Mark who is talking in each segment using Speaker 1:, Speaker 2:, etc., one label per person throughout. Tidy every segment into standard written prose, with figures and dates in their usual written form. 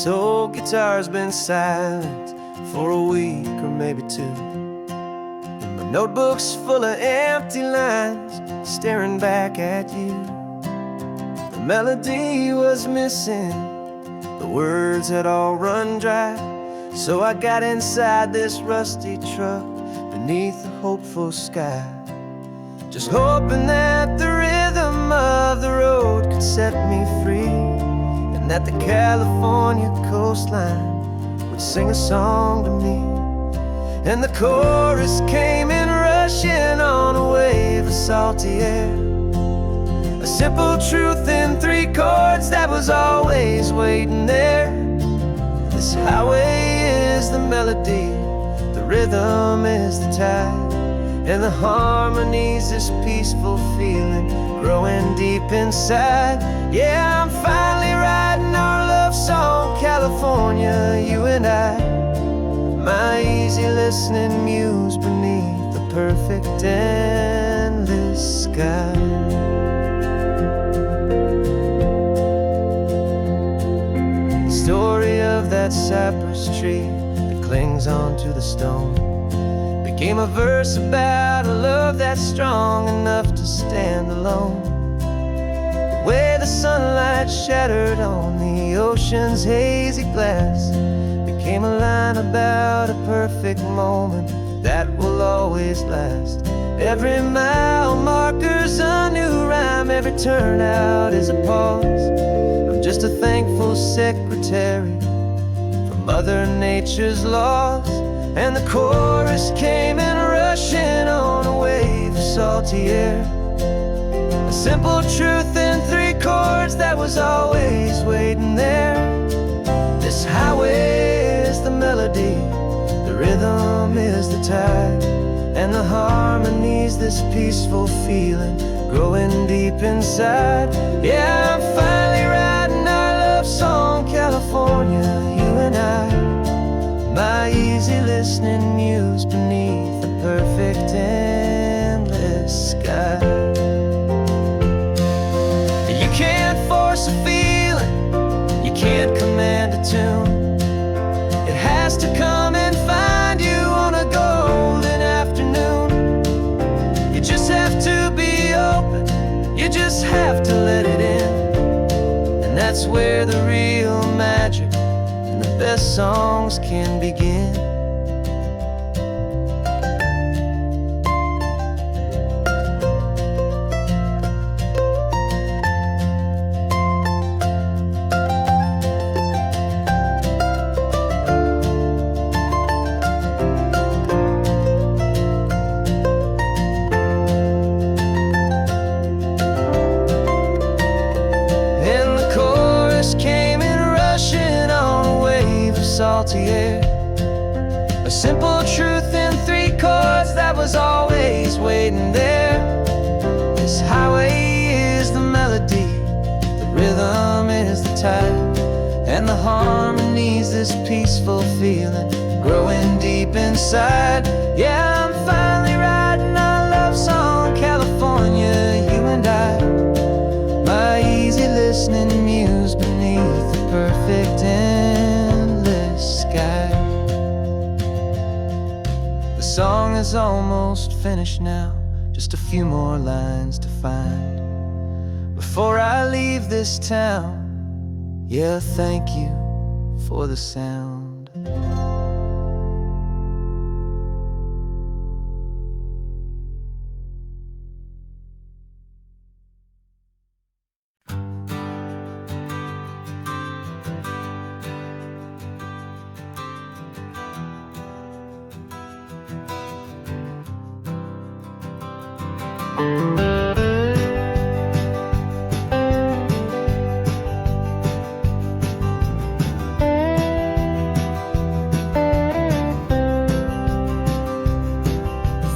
Speaker 1: This old guitar's been silent for a week or maybe two, and my notebook's full of empty lines staring back at you. The melody was missing, the words had all run dry, so I got inside this rusty truck beneath the hopeful sky, just hoping that the rhythm of the road could set me free, and that the California coastline would sing a song to me. And the chorus came in rushing on a wave of salty air, a simple truth in 3 chords that was always waiting there. This highway is the melody, the rhythm is the tide, and the harmony's this peaceful feeling growing deep inside. Yeah, I'm finally writing our love song, California, you and I, my easy listening muse beneath the perfect endless sky. The story of that cypress tree that clings onto the stone became a verse about a love that's strong enough to stand alone. The way the sunlight shattered on the ocean's hazy glass became a line about a perfect moment that will always last. Every mile marker's a new rhyme, every turnout is a pause. I'm just a thankful secretary for Mother Nature's laws. And the chorus came in rushing on a wave of salty air, a simple truth in 3 chords that was always waiting there. This highway is the melody, the rhythm is the tide, and the harmony's this peaceful feeling growing deep inside. Yeah, I'm finally writing our love song, California, you and I, my easy listening muse beneath the perfect endless sky. You can't force a feeling, you can't command a tune. It has to come and find you on a golden afternoon. You just have to be open, you just have to let it in, and that's where the real magic, the best songs can begin. And the chorus came in rushing on a wave of salty air, a simple truth in 3 chords that was always waiting there. This highway is the melody, the rhythm is the tide, and the harmony's this peaceful feeling growing deep inside. Yeah, I'm finally writing our love song, California, you and I, my easy listening muse beneath the perfect endless sky. The song is almost finished now, just a few more lines to find before I leave this town. Yeah, thank you for the sound.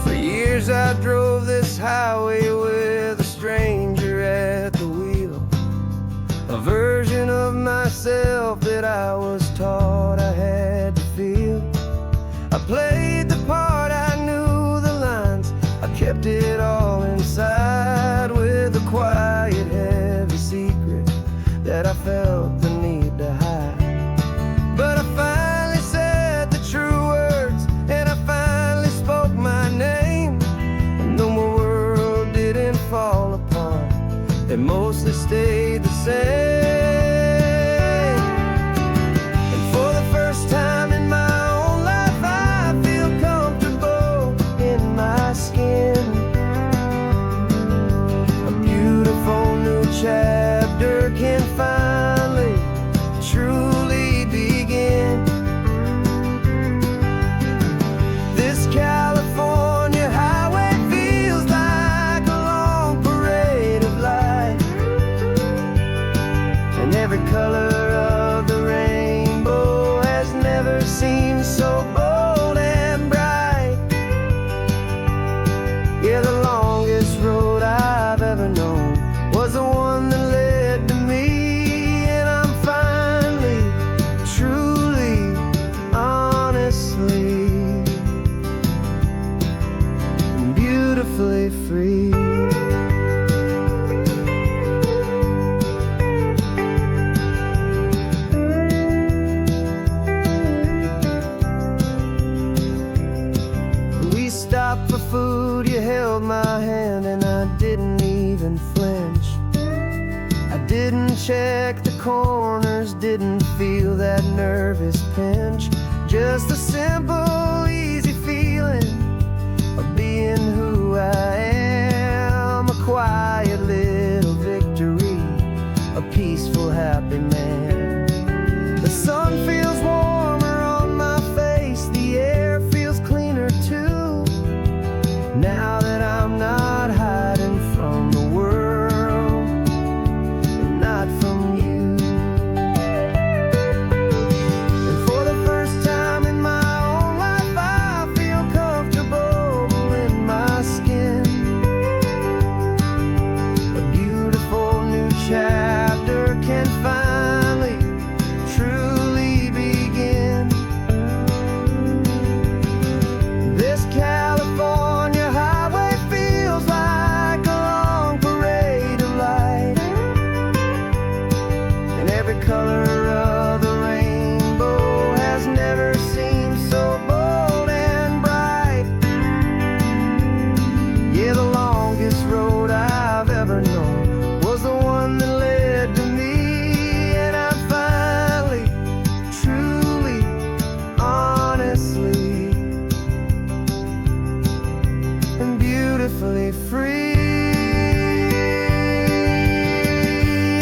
Speaker 1: For years I drove this highway with a stranger at the wheel, a version of myself that I was taught I had to feel. I played the part, I knew the lines, I kept it all inside with a quiet, heavy secret that I felt the need to hide. beautifully free. We stopped for food, you held my hand, and I didn't even flinch. I didn't check the corners, didn't feel that nervous pinch. Just a simple, easy feeling of being who I am. A quiet little victory, a peaceful, happy man. The sun feels warmer on my face, the air feels cleaner too. Now that I'm not hiding from the world, and not from you. And for the first time in my own life, I feel comfortable in my skin. A beautiful new chapter can finally, truly begin. This California highway feels like a long parade of light, and every color of the rainbow has never seemed so bold and bright. Yeah, the longest road I've ever known was the one that led to me, and I'm finally, truly, honestly, and beautifully free.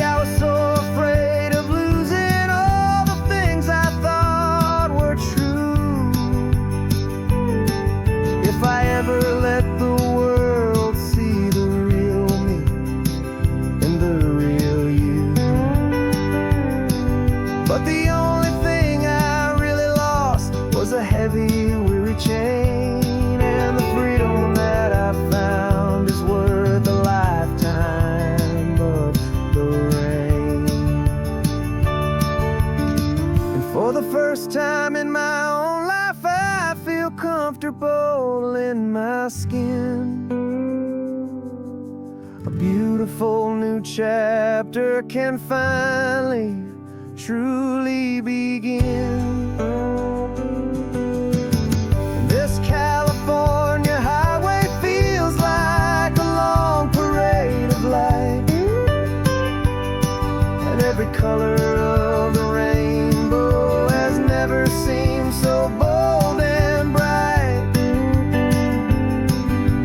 Speaker 1: I was so afraid of losing all the things I thought were true. If I ever let the world see the real me and the real you. But the only thing I really lost was a heavy, weary chain, and the freedom that I found is worth a lifetime of the rain. And for the first time in my own life, I feel comfortable in my skin. A beautiful new chapter can finally, truly begin. This California highway feels like a long parade of light, and every color of the rainbow has never seemed so bold and bright.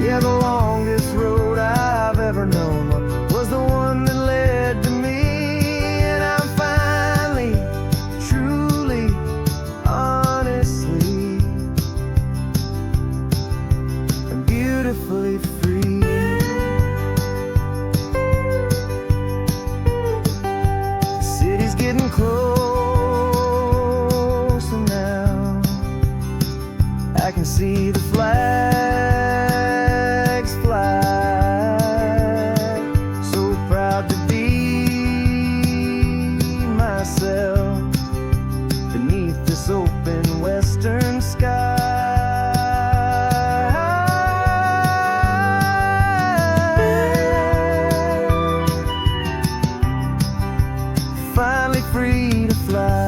Speaker 1: Yeah, the longest road I've ever known was the one that led to me, and I'm finally, truly, honestly, and beautifully free. The city's getting closer now. I can see the flags fly. So proud to be myself beneath this open western sky. Finally free to fly.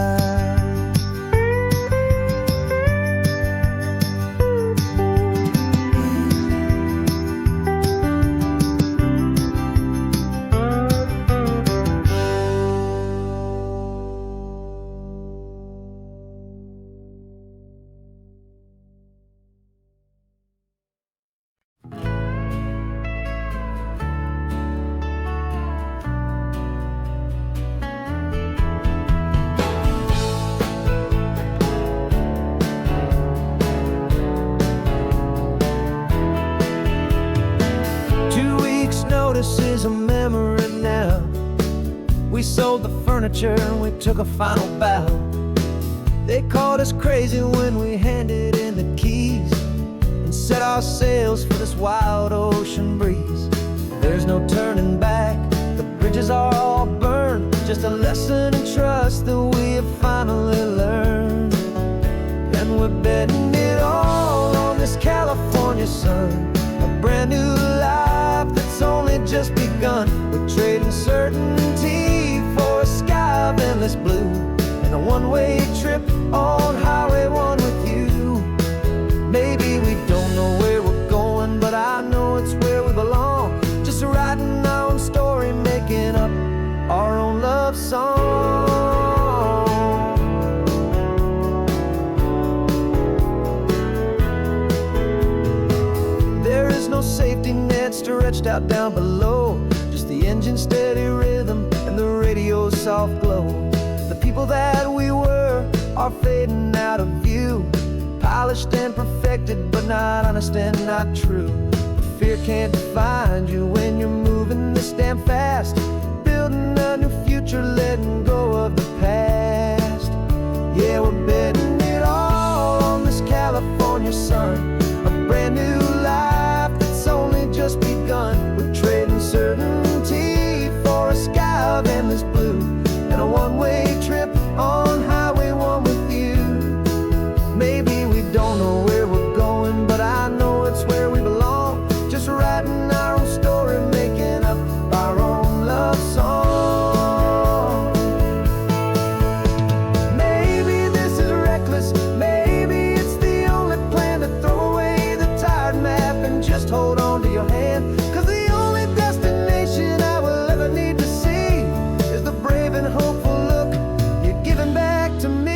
Speaker 1: Notice is a memory now. We sold the furniture and we took a final bow. They called us crazy when we handed in the keys and set our sails for this wild ocean breeze. There's no turning back, the bridges are all burned. Just a lesson in trust that we have finally learned. And we're betting it all on this California sun, a brand new one-way trip on Highway 1 with you. Maybe we don't know where we're going, but I know it's where we belong. Just writing our own story, making up our own love song. There is no safety net stretched out down below, just the engine's steady rhythm and the radio's soft glow. The people that we were are fading out of view, polished and perfected, but not honest and not true. Fear can't define you when you're moving this damn fast, building a new future, letting go of the past. Yeah, we're betting it all on this California sun, a brand new life that's only just begun. We're trading certainty for a sky of endless blue, and a one-way trip on Highway 1 with you. Maybe we don't know where we're going, but I know it's where we belong. Just writing our own story, making up our own love song. Maybe this is reckless, maybe it's the only plan to throw away the tired map and just hold on to your hand. 'Cause the only destination I will ever need to see is the brave and hopeful look you're giving back to me.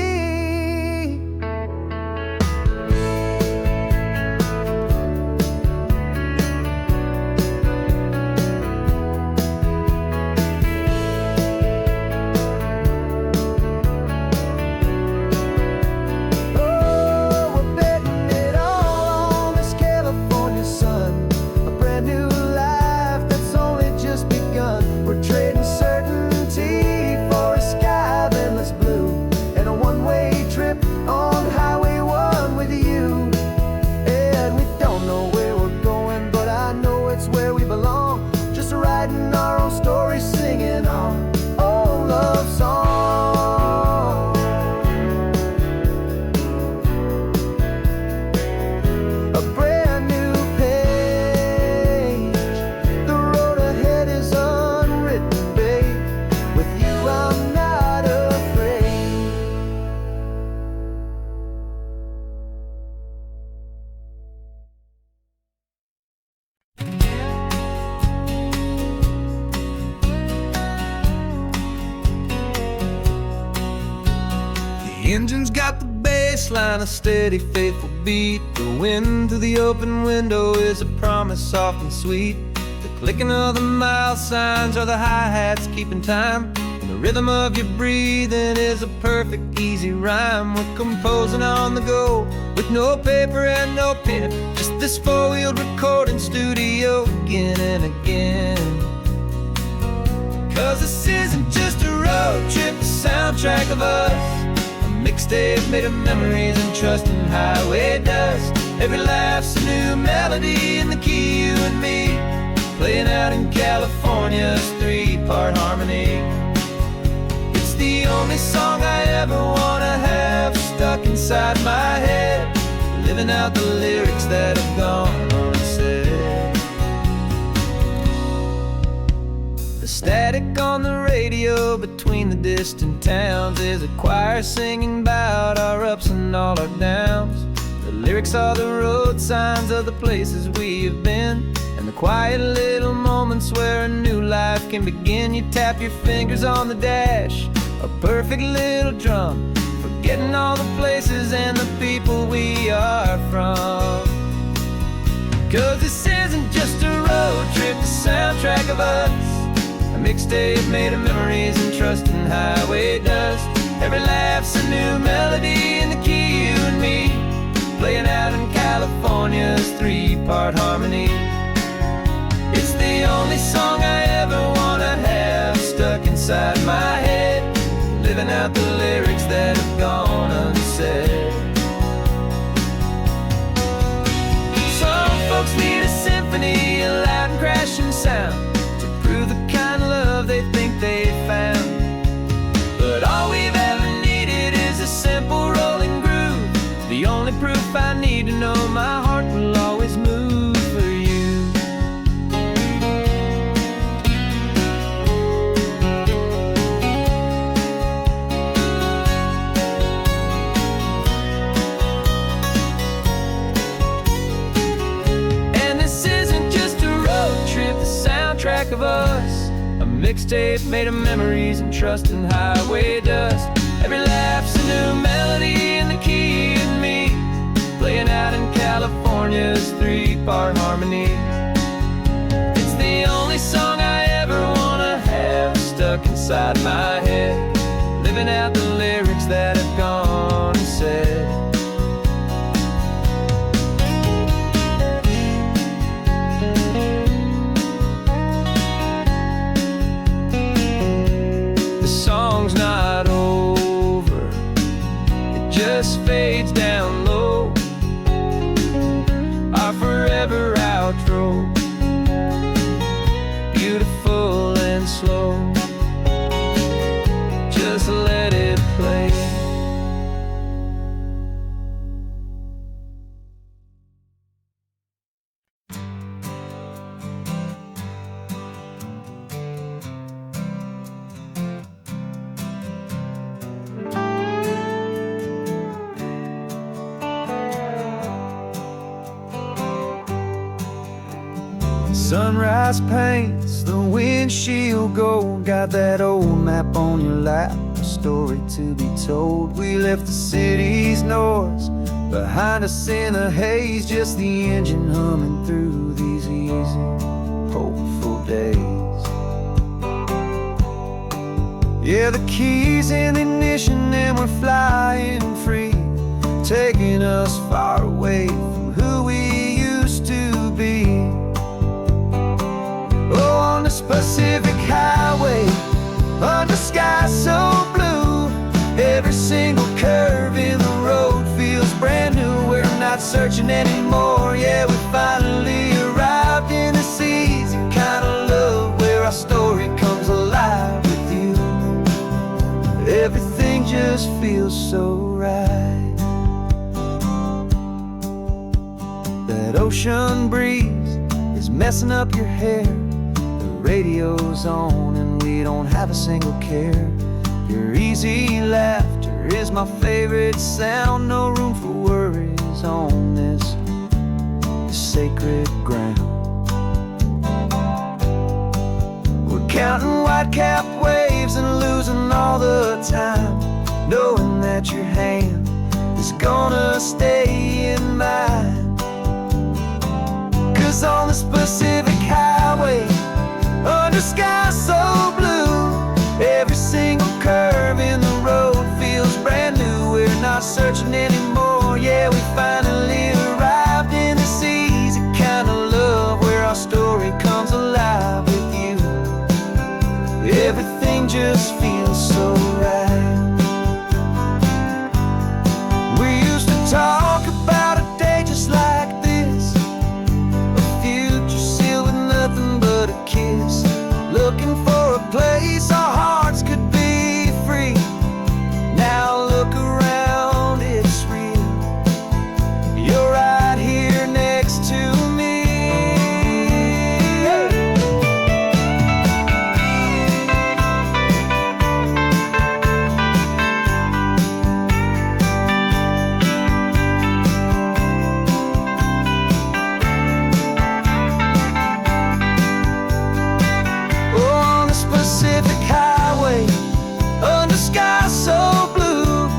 Speaker 1: The engine's got the bass line, a steady, faithful beat. The wind through the open window is a promise soft and sweet. The clicking of the mile signs are the hi-hats keeping time, and the rhythm of your breathing is a perfect, easy rhyme. We're composing on the go with no paper and no pen, just this four-wheeled recording studio again and again. 'Cause this isn't just a road trip, the soundtrack of us, mixtape made of memories and trust in highway dust. Every laugh's a new melody in the key, you and me, playing out in California's three-part harmony. It's the only song I ever wanna have stuck inside my head, living out the lyrics that have gone unsaid. The static on the radio between the distant towns is a choir singing about our ups and all our downs. The lyrics are the road signs of the places we have been, and the quiet little moments where a new life can begin. You tap your fingers on the dash, a perfect little drum, forgetting all the places and the people we are from. 'Cause this isn't just a road trip, the soundtrack of us, a mixtape made of memories and trust in highway dust. Every laugh's a new melody in the key, you and me, playing out in California's three-part harmony. It's the only song I ever wanna have stuck inside my head, living out the lyrics that have gone unsaid. Some folks need a symphony, a loud and crashing sound, the kind of love they think they found. But all we've ever needed is a simple rolling groove, the only proof I need to know my heart will always move for you. Mixtape made of memories and trust in highway dust. Every laugh's a new melody in the key and me, playing out in California's 3-part harmony. It's the only song I ever wanna have stuck inside my head, living out the lyrics that have gone and said. The song's not over, it just fades down low, our forever outro, beautiful and slow. Just let it play. Sunrise paints the windshield gold. Got that old map on your lap, a story to be told. We left the city's noise behind us in the haze, just the engine humming through these easy, hopeful days. Yeah, the keys in the ignition and we're flying free, taking us far away from who we used to be. Oh, on this Pacific highway, under sky so blue, every single curve in the road feels brand new. We're not searching anymore, yeah, we finally arrived in this easy kind of love, where our story comes alive with you. Everything just feels so right. That ocean breeze is messing up your hair, radio's on and we don't have a single care. Your easy laughter is my favorite sound. No room for worries on this sacred ground. We're counting white-capped waves and losing all the time, knowing that your hand is gonna stay in mine. 'Cause on this Pacific highway, under sky so blue, every single curve in the road feels brand new. We're not searching anymore, yeah, we finally arrived in this easy kind of love, where our story comes alive with you. Everything just feels so right. We used to talk about a day just like this, a future sealed with nothing but a kiss, looking for a place our hearts could be free. Now look around, it's real. You're right here next to me. Pacific highway, under sky so blue,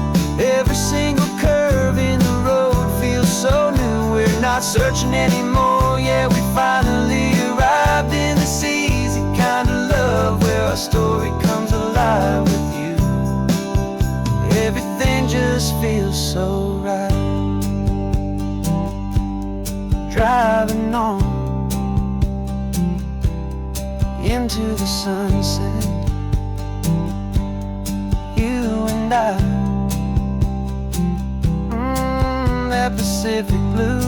Speaker 1: every single curve in the road feels so new. We're not searching anymore, yeah, we finally arrived in this easy kind of love, where our story comes alive with you. Everything just feels so right. Driving on into the sunset, you and I, that Pacific blue.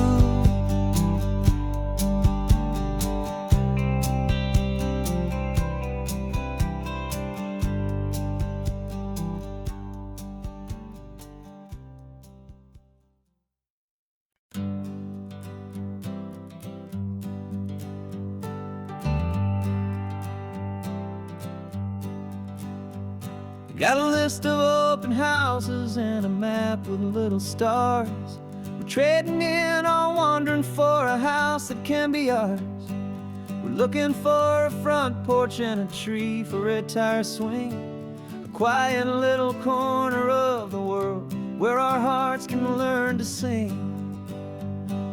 Speaker 1: Got a list of open houses and a map with little stars. We're trading in or wandering for a house that can be ours. We're We're looking for a front porch and a tree for a tire swing, a quiet little corner of the world where our hearts can learn to sing.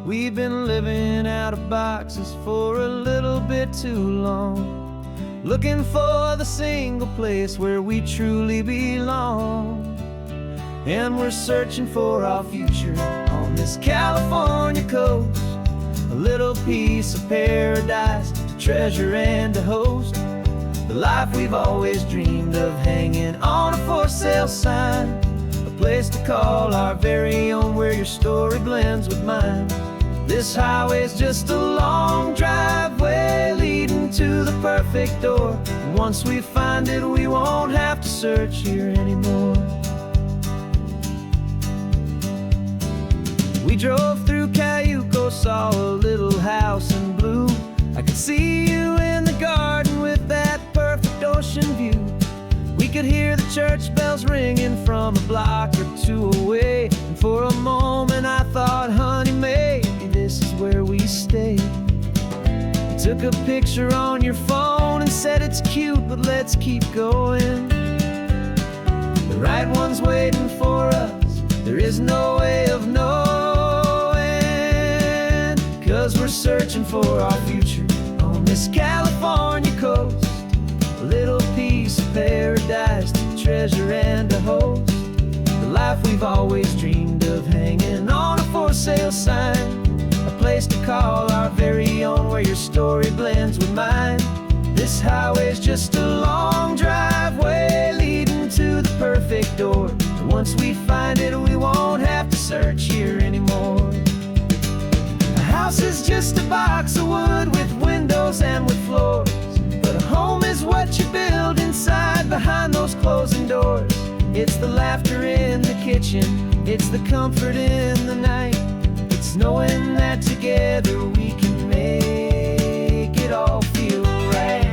Speaker 1: We've been living out of boxes for a little bit too long, looking for the single place where we truly belong. And we're searching for our future on this California coast, a little piece of paradise to treasure and to host, the life we've always dreamed of, hanging on a for sale sign, a place to call our very own where your story blends with mine. This highway's just a long driveway leading to the perfect door, and once we find it we won't have to search here anymore. We drove through Cayuco, saw a little house in blue. I could see you in the garden with that perfect ocean view. We could hear the church bells ringing from a block or two away, and for a moment I thought, honey, maybe this is where we stay. You took a picture on your phone and said it's cute, but let's keep going. The right one's waiting for us, there is no way of knowing, 'cause we're searching for our future on this California coast, a little piece of paradise to treasure and to host, the life we've always dreamed of, hanging on a for sale sign, a place to call our very own where your story blends with mine. This highway's just a long driveway leading to the perfect door, and once we find it we won't have to search here anymore. House is just a box of wood with windows and with floors, but a home is what you build inside behind those closing doors. It's the laughter in the kitchen, it's the comfort in the night, it's knowing that together we can make it all feel right.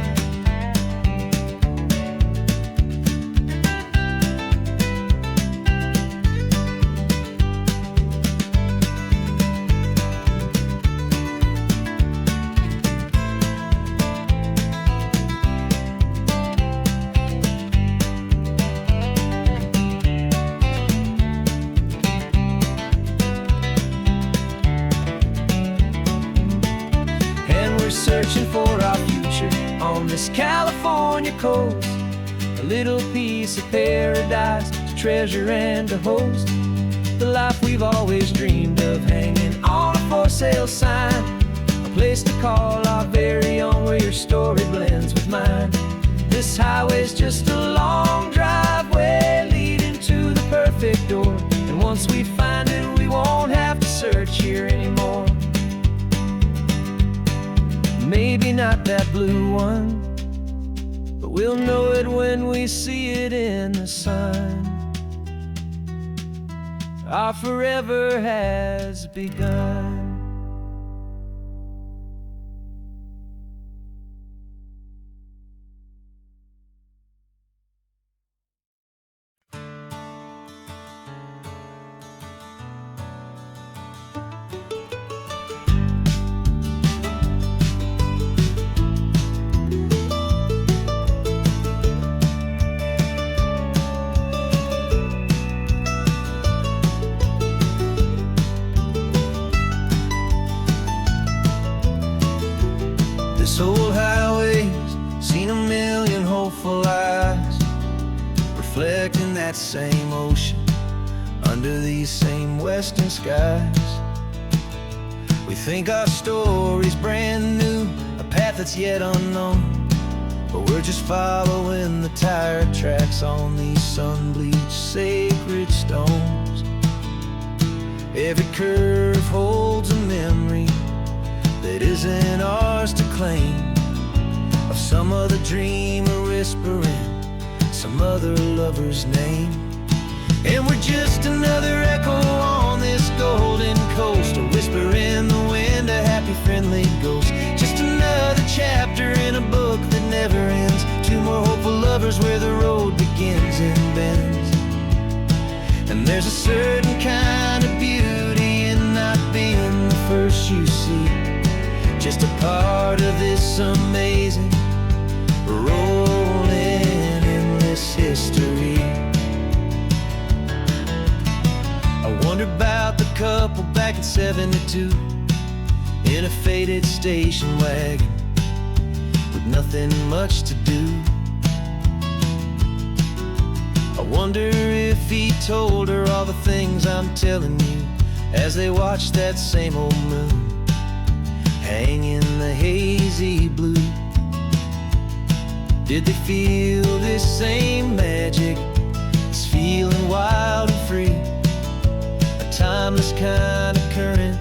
Speaker 1: Searching for our future on this California coast, a little piece of paradise to treasure and to host, the life we've always dreamed of, hanging on a for sale sign, a place to call our very own where your story blends with mine. This highway's just a long driveway leading to the perfect door, and once we find it we won't have to search here anymore. Maybe not that blue one, but we'll know it when we see it in the sun. Our forever has begun. This old highway's seen a million hopeful eyes, reflecting that same ocean under these same western skies. We think our story's brand new, a path that's yet unknown, but we're just following the tire tracks on these sun-bleached sacred stones. Every curve holds a memory that isn't ours to claim, of some other dreamer whispering some other lover's name. And we're just another echo on this golden coast, a whisper in the wind, a happy friendly ghost, just another chapter in a book that never ends, two more hopeful lovers where the road begins and bends. And there's a certain kind of beauty in not being the first you see, just a part of this amazing, rolling endless history. I wonder about the couple back in '72 in a faded station wagon with nothing much to do. I wonder if he told her all the things I'm telling you as they watched that same old moon hang in the hazy blue. Did they feel this same magic, this feeling wild and free, a timeless kind of current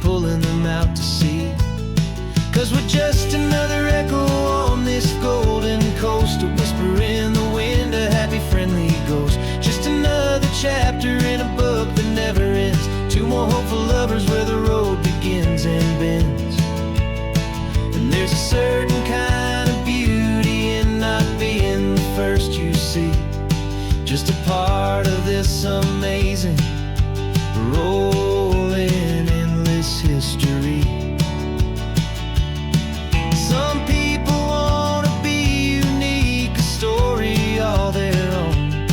Speaker 1: pulling them out to sea? 'Cause we're just another echo on this golden coast, a whisper in the wind, a happy friendly ghost, just another chapter in a book that never ends, two more hopeful lovers where the road begins and bends. And there's a certain kind of beauty in not being the first you see, just a part of this amazing, rolling endless history. Some people want to be unique, a story all their own,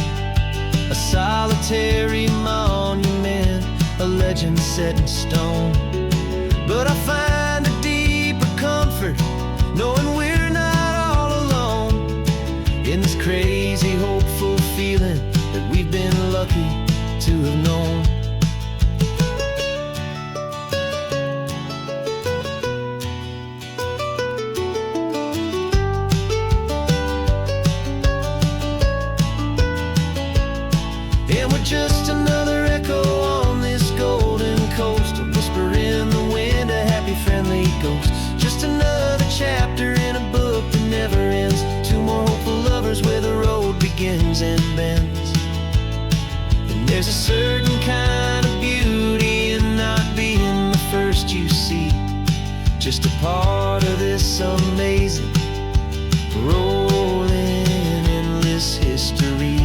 Speaker 1: a solitary monument, a legend set in stone. But I find a deeper comfort knowing we're not all alone in this crazy, hopeful feeling that we've been lucky to have known. And we're just another echo on this golden coast, a whisper in the wind, a happy friendly ghost, just another chapter in a book that never ends, two more hopeful lovers where the road begins and bends. And there's a certain kind of beauty in not being the first you see, just a part of this amazing, rolling endless history.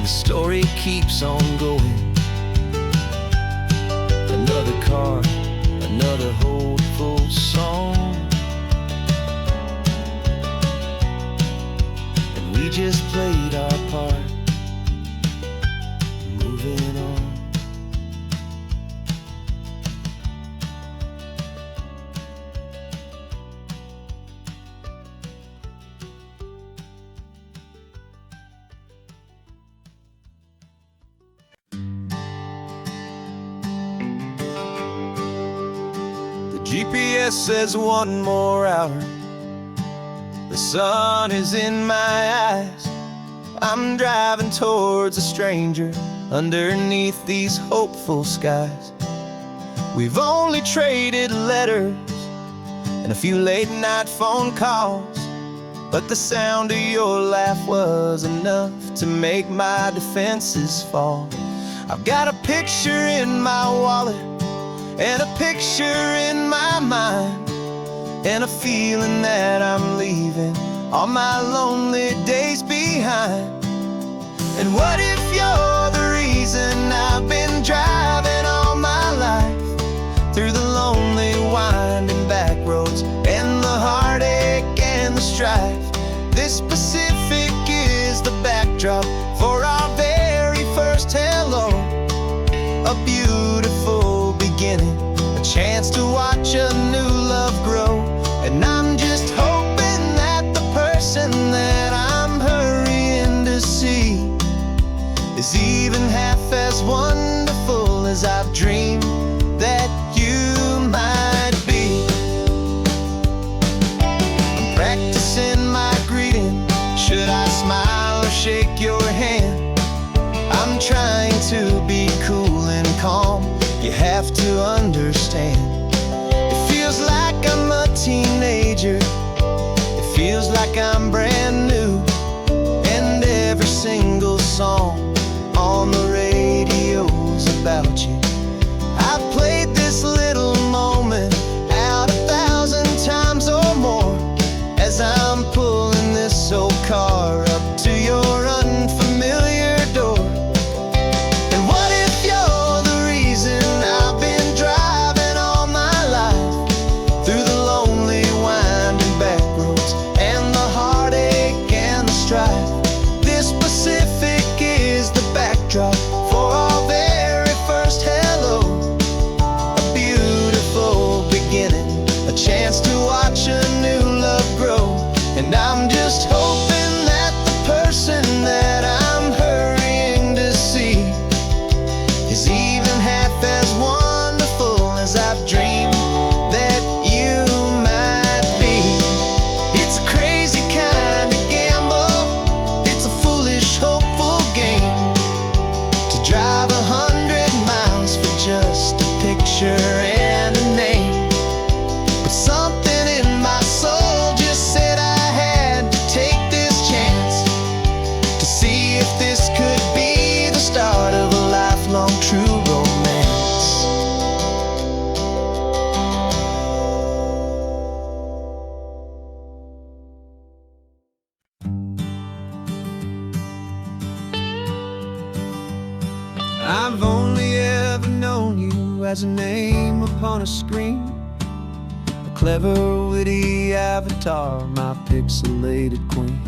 Speaker 1: Story keeps on going, another card, another hopeful song, and we just played our part, moving on. GPS says one more hour, the sun is in my eyes, I'm driving towards a stranger underneath these hopeful skies. We've only traded letters and a few late night phone calls, but the sound of your laugh was enough to make my defenses fall. I've got a picture in my wallet and a picture in my mind, and a feeling that I'm leaving all my lonely days behind. And what if you're the reason I've been driving all my life, through the lonely winding back roads and the heartache and the strife? This Pacific is the backdrop for our very first hello, a beautiful beginning, a chance to watch a new love grow. And I'm just hoping that the person that I'm hurrying to see is even half as wonderful as I've dreamed that you might be. I'm practicing my greeting, should I smile or shake your hand? I'm trying to be cool and calm, you have to understand. It feels like I'm a teenager, it feels like I'm brand new, and every single song on the radio's about you. I've played this little moment out 1,000 times or more, as I'm pulling this old car up to your unfamiliar door. raindrop for our very first hello. A beautiful beginning, a chance to watch a new love grow. And I'm just hoping that the person that I'm hurrying to see is even half as wonderful as I've dreamed that you might be. It's a crazy kind of gamble, it's a foolish, hopeful game, to drive 100 miles for just a picture and a name. But something in my soul just said I had to take this chance, to see if this could be the start of a lifelong true romance. I've only ever known you as a name upon a screen, a clever, witty avatar, my pixelated queen.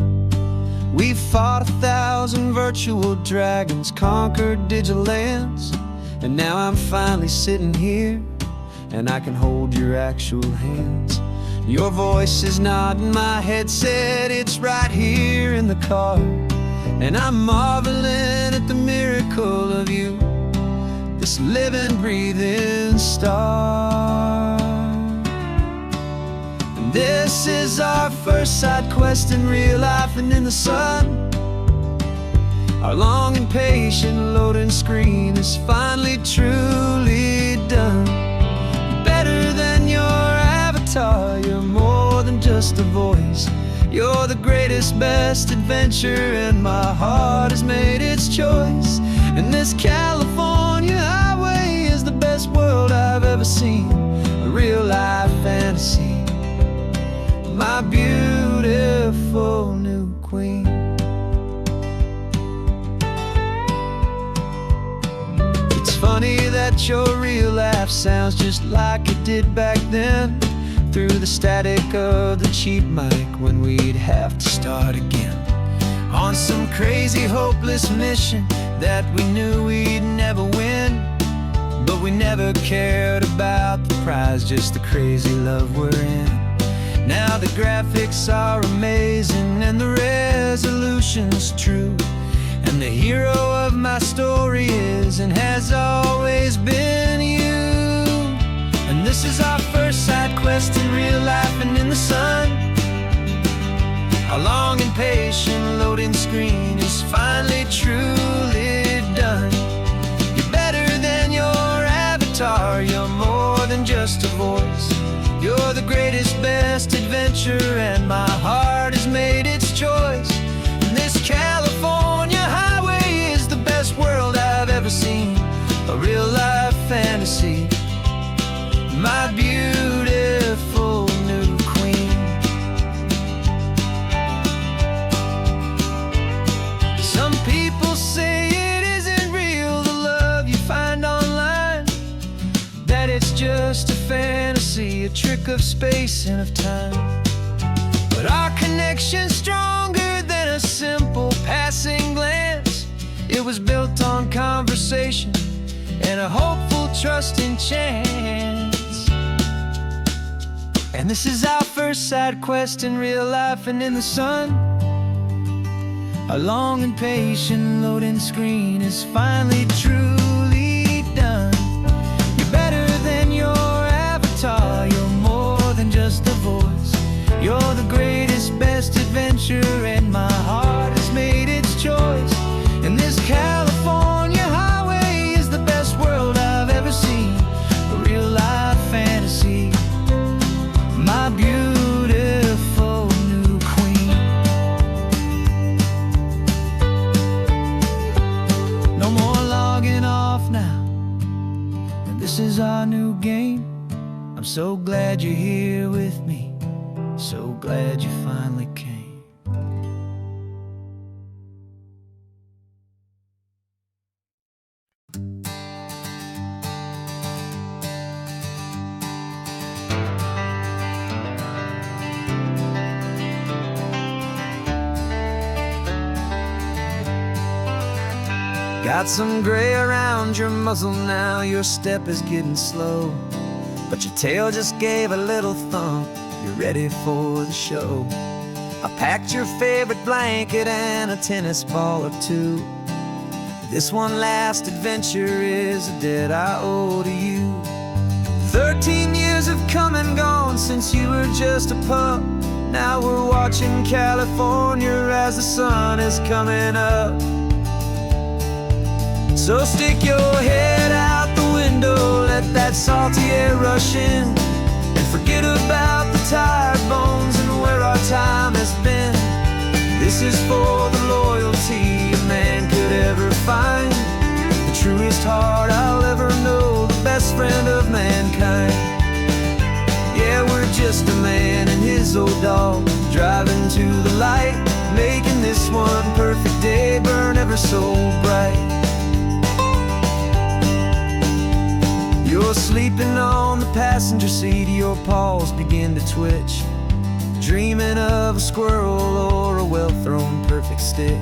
Speaker 1: We fought 1,000 virtual dragons, conquered digital lands, and now I'm finally sitting here, and I can hold your actual hands. Your voice is not in my headset, it's right here in the car, and I'm marveling at the miracle of you, this living, breathing star. And this is our first side quest in real life and in the sun. Our long and patient loading screen is finally truly done. You're better than your avatar, you're more than just a voice. You're the greatest, best adventure, and my heart has made its choice. And this California highway is the best world I've ever seen, a real life fantasy, my beautiful new queen. It's funny that your real life sounds just like it did back then, through the static of the cheap mic when we'd have to start again, on some crazy, hopeless mission that we knew we'd never win. But we never cared about the prize, just the crazy love we're in. Now the graphics are amazing and the resolution's true, and the hero of my story is and has always been you. And this is our first side quest in real life and in the sun. Our long and patient loading screen is finally truly done. You're better than your avatar, you're more than just a voice. You're the greatest, best adventure, and my heart has made its choice. And this California highway is the best world I've ever seen, a real life fantasy, my beautiful new queen. Some people say it isn't real, the love you find online, that it's just a fantasy, a trick of space and of time. But our connection's stronger than a simple passing glance. It was built on conversation and a hopeful, trusting chance. And this is our first side quest in real life and in the sun. Our long and patient loading screen is finally truly done. You're better than your avatar, you're more than just a voice. You're the greatest, best adventure, and my heart has made its choice. And this California highway is the best world I've ever seen, a real life fantasy, my beautiful new queen. No more logging off now, and this is our new game. I'm so glad you're here with me, so glad you finally came. Got some gray around your muzzle now, your step is getting slow, but your tail just gave a little thump, you're ready for the show. I packed your favorite blanket and a tennis ball or two. This one last adventure is a debt I owe to you. 13 years have come and gone since you were just a pup. Now we're watching California as the sun is coming up. So stick your head out the window, let that salty air rush in, and forget about the tired bones and where our time has been. This is for the loyalty a man could ever find, the truest heart I'll ever know, the best friend of mankind. Yeah, we're just a man and his old dog, driving to the light, making this one perfect day burn ever so bright. You're sleeping on the passenger seat, your paws begin to twitch, dreaming of a squirrel or a well-thrown perfect stick.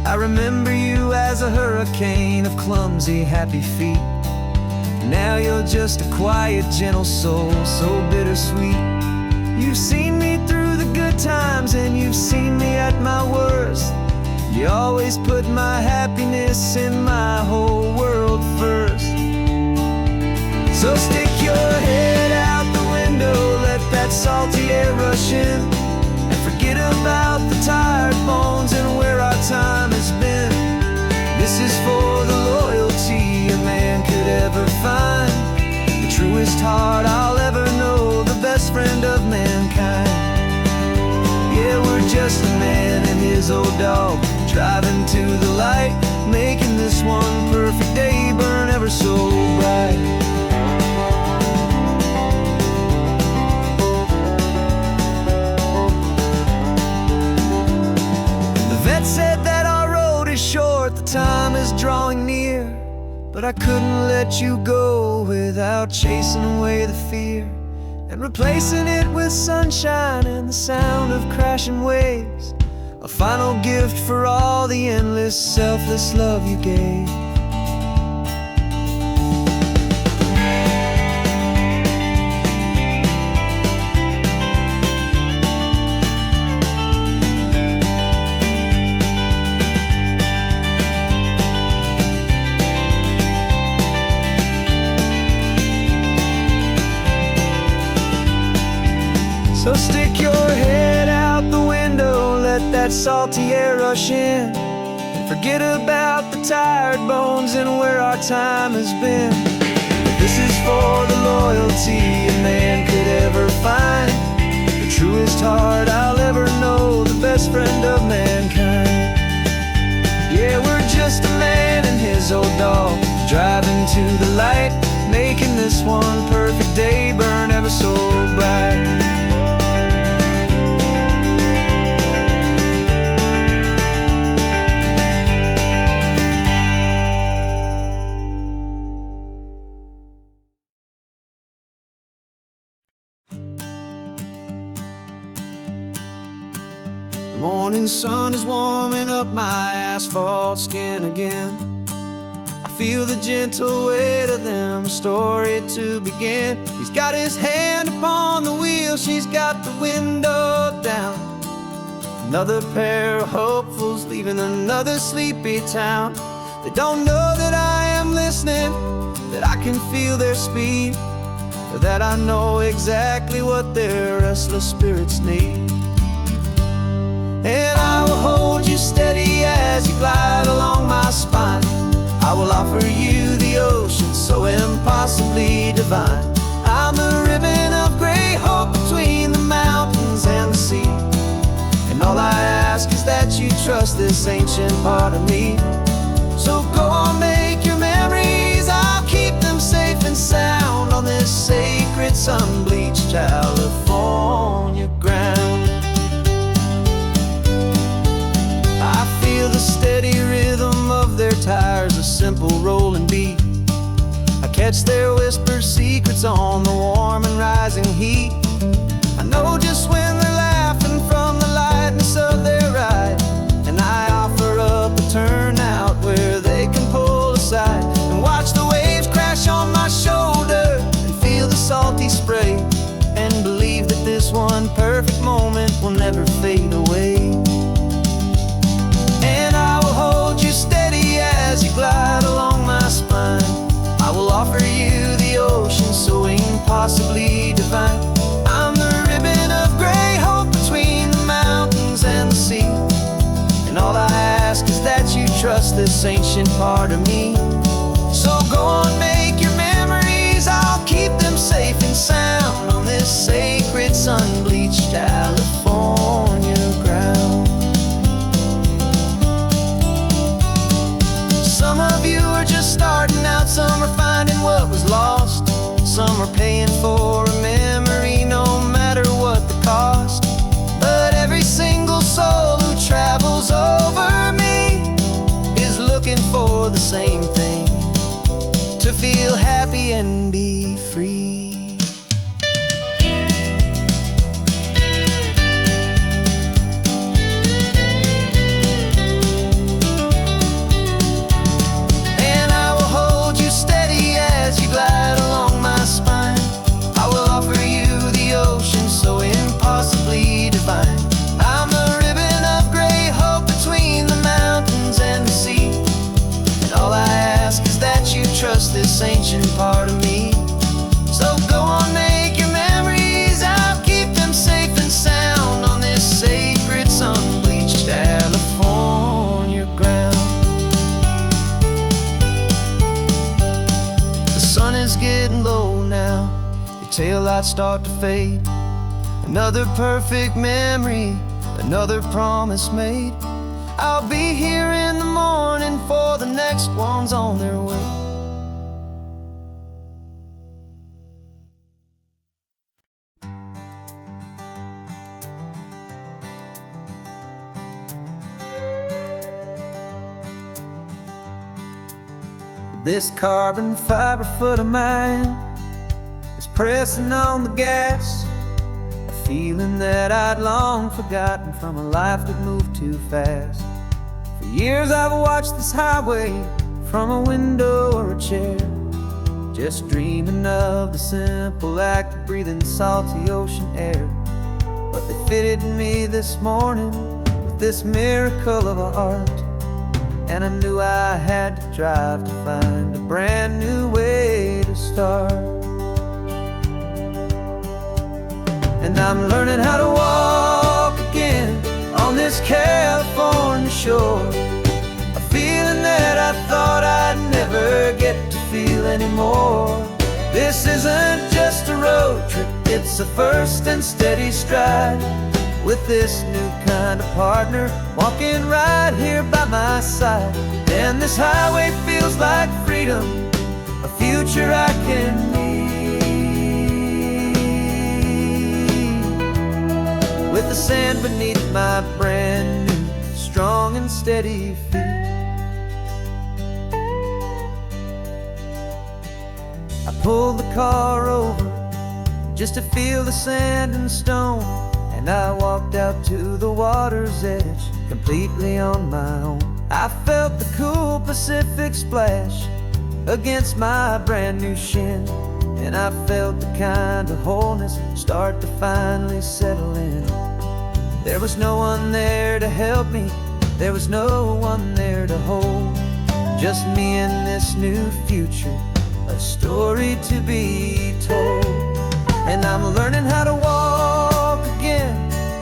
Speaker 1: I remember you as a hurricane of clumsy, happy feet. Now you're just a quiet, gentle soul, so bittersweet. You've seen me through the good times and you've seen me at my worst. You always put my happiness in my whole world first. So stick your head out the window, let that salty air rush in, and forget about the tired bones and where our time has been. This is for the loyalty a man could ever find, the truest heart I'll ever know, the best friend of mankind. Yeah, we're just a man and his old dog, driving to the light, making this one perfect day burn ever so bright. Vet said that our road is short, the time is drawing near, but I couldn't let you go without chasing away the fear, and replacing it with sunshine and the sound of crashing waves, a final gift for all the endless, selfless love you gave. So stick your head out the window, let that salty air rush in, and forget about the tired bones and where our time has been. This is for the loyalty a man could ever find, the truest heart I'll ever know, the best friend of mankind. Yeah, we're just a man and his old dog, driving to the light, making this one perfect day burn ever so bright. The morning sun is warming up my asphalt skin again. I feel the gentle weight of them, a story to begin. He's got his hand upon the wheel, she's got the window down. Another pair of hopefuls leaving another sleepy town. They don't know that I am listening, that I can feel their speed, or that I know exactly what their restless spirits need. And I will hold you steady as you glide along my spine. I will offer you the ocean so impossibly divine. I'm the ribbon of gray hope between the mountains and the sea, and all I ask is that you trust this ancient part of me. So go on, make your memories, I'll keep them safe and sound on this sacred sun-bleached California ground. The steady rhythm of their tires, a simple rolling beat. I catch their whispered secrets on the warm and rising heat. I know just when they're laughing from the lightness of their ride, and I offer up a turnout where they can perfect moment will never fade away. And I will hold you steady as you glide along my spine. I will offer you the ocean so impossibly divine. I'm the ribbon of gray hope between the mountains and the sea. And all I ask is that you trust this ancient part of me. So go on, make your memories, I'll keep them safe and sound on this sacred sun-bleached California ground. Some of you are just starting out, some are finding what was lost. Some are paying for a memory no matter what the cost. But every single soul who travels over me is looking for the same thing: to feel happy and be free. And I will hold you steady as you glide along my spine. I will offer you the ocean so impossibly divine. I'm the ribbon of gray hope between the mountains and the sea. And all I ask is that you trust this ancient part of me. So go on, make your memories, I'll keep them safe and sound on this sacred sun-bleached California ground. The sun is getting low now, your taillights start to fade. Another perfect memory, another promise made. I'll be here in the morning for the next ones on their way. This carbon fiber foot of mine is pressing on the gas, a feeling that I'd long forgotten from a life that moved too fast. For years I've watched this highway from a window or a chair, just dreaming of the simple act of breathing salty ocean air. But they fitted me this morning with this miracle of art, and I knew I had to drive to find a brand new way to start. And I'm learning how to walk again on this California shore, a feeling that I thought I'd never get to feel anymore. This isn't just a road trip, it's a first and steady stride, with this new kind of partner walking right here by my side. And this highway feels like freedom, a future I can need, with the sand beneath my brand new strong and steady feet. I pulled the car over just to feel the sand and stone, and I walked out to the water's edge completely on my own. I felt the cool Pacific splash against my brand new shin, and I felt the kind of wholeness start to finally settle in. There was no one there to help me, there was no one there to hold, just me and this new future, a story to be told. And I'm learning how to walk again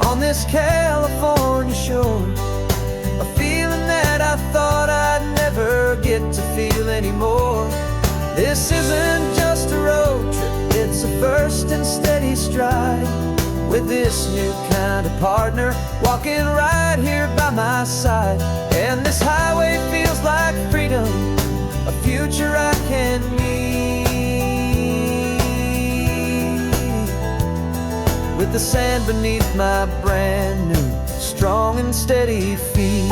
Speaker 1: on this California shore, a feeling that I thought I'd never get to feel anymore. This isn't just a road trip, it's a first and steady stride, with this new kind of partner walking right here by my side. And this highway feels like freedom, a future I can need, with the sand beneath my brand new strong and steady feet.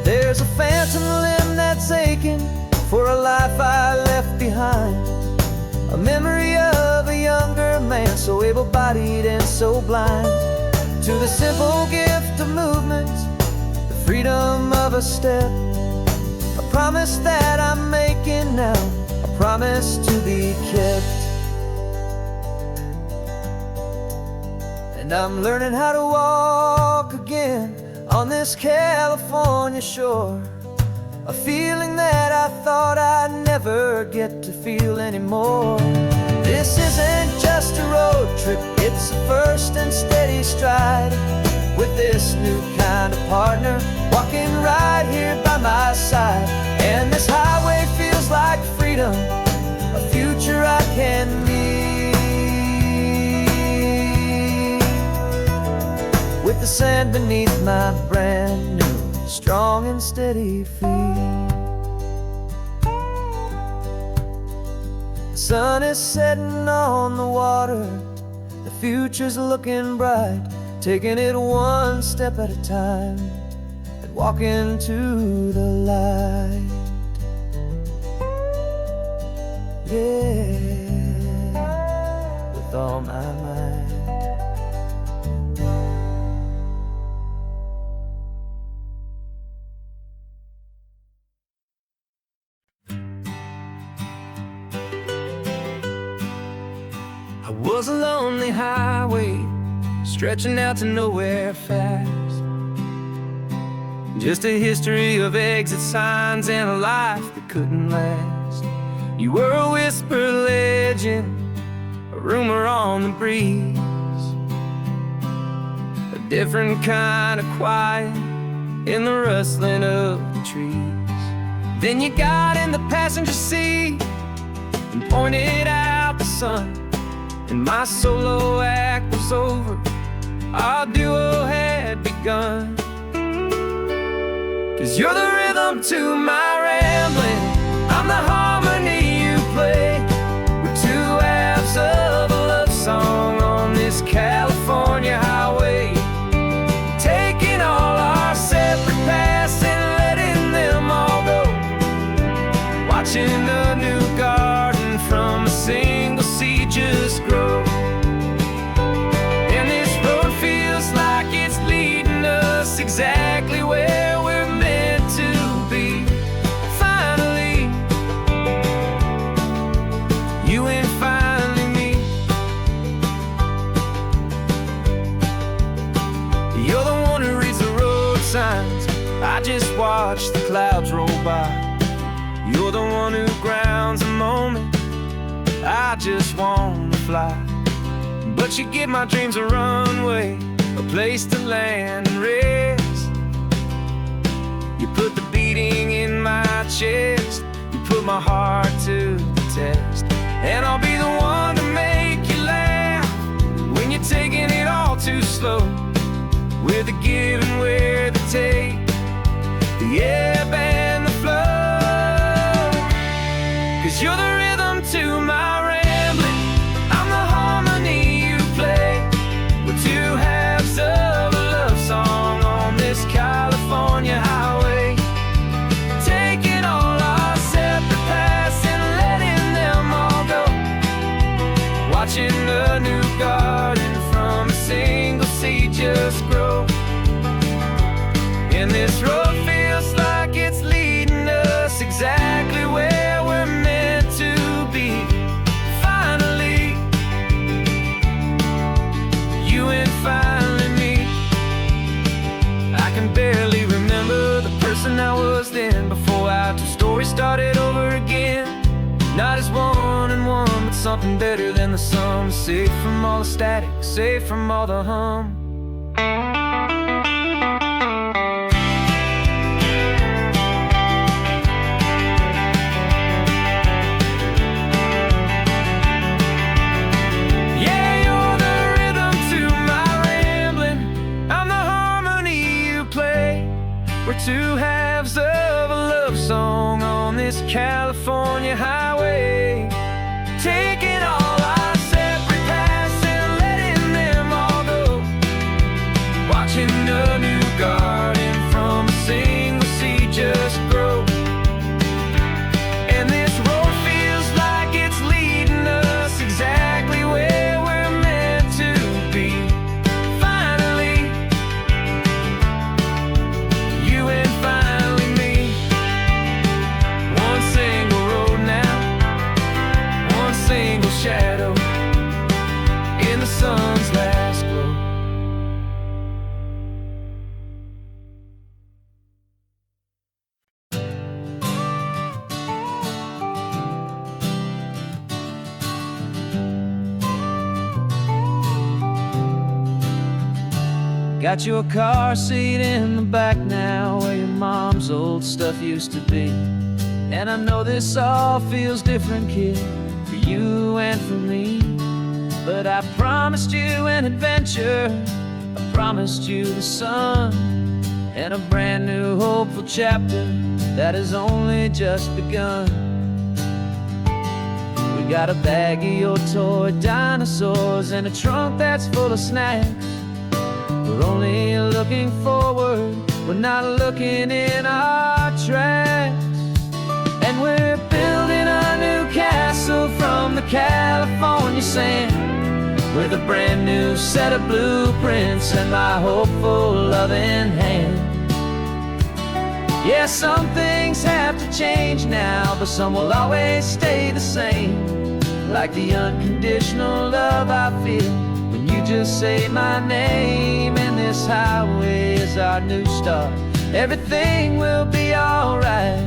Speaker 1: There's a phantom limb that's aching for a life I left behind, a memory of a younger man so able-bodied and so blind, to the simple gift of movement, the freedom of a step, a promise that I'm making now, a promise to be kept. and I'm learning how to walk again on this California shore. A feeling that I thought I'd never get to feel anymore. This isn't just a road trip, it's a first and steady stride. With this new kind of partner, walking right here by my side. And this highway feels like freedom, a future I can meet. With the sand beneath my brand new, strong and steady feet. The sun is setting on the water, the future's looking bright. Taking it one step at a time and walking to the light. Yeah, with all my might. I was a lonely highway, stretching out to nowhere fast. Just a history of exit signs and a life that couldn't last. You were a whisper legend, a rumor on the breeze, a different kind of quiet in the rustling of the trees. Then you got in the passenger seat and pointed out the sun, and my solo act was over, our duo had begun. 'Cause you're the rhythm to my rambling, I'm the harmony you play. We're two halves of a love song on this California highway, taking all our separate paths and letting them all go. Watching a new garden from a single seed just grow. Exactly where we're meant to be. Finally, you and finally me. You're the one who reads the road signs, I just watch the clouds roll by. You're the one who grounds a moment, I just wanna fly. But you give my dreams a runway, a place to land and rest. You put the beating in my chest, you put my heart to the test. And I'll be the one to make you laugh when you're taking it all too slow. We're the give and we're the take, the ebb and the flow. 'Cause you're the rhythm to my rambling, I'm the harmony you play. We're two halves of a love song on this California highway, taking all our separate paths and letting them all go. Watching a new garden from a single seed just grow. And this road feels like it's leading us exactly where we're meant to be. Finally, you and finally me. I can barely remember the person I was then, before our two stories started over again. Not as one and one, but something better than the sum. Safe from all the static, safe from all the hum. We're two halves of a love song on this California highway, taking all our separate paths and letting them all go. Watching a new garden from a single seed just grow. And this road feels like it's leading us exactly where we're meant to be. Finally, you and finally me. One single road now, one single Got your car seat in the back now, where your mom's old stuff used to be. And I know this all feels different, kid, for you and for me. But I promised you an adventure, I promised you the sun, and a brand new hopeful chapter that has only just begun. We got a bag of your toy dinosaurs and a trunk that's full of snacks. We're only looking forward, we're not looking in our tracks. And we're building a new castle from the California sand, with a brand new set of blueprints and my hopeful loving hand. Yeah, some things have to change now, but some will always stay the same. Like the unconditional love I feel when you just say my name. And this highway is our new start. Everything will be alright,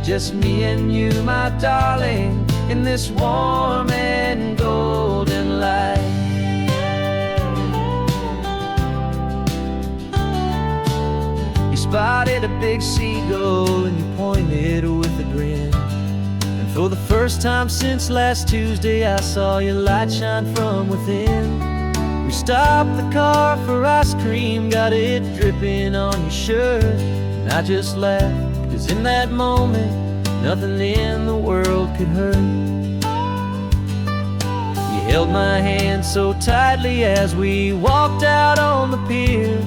Speaker 1: just me and you, my darling, in this warm and golden light. You spotted a big seagull and you pointed with a grin. And for the first time since last Tuesday, I saw your light shine from within. We stopped the car for ice cream, got it dripping on your shirt. And I just laughed, 'cause in that moment, nothing in the world could hurt. You held my hand so tightly as we walked out on the pier,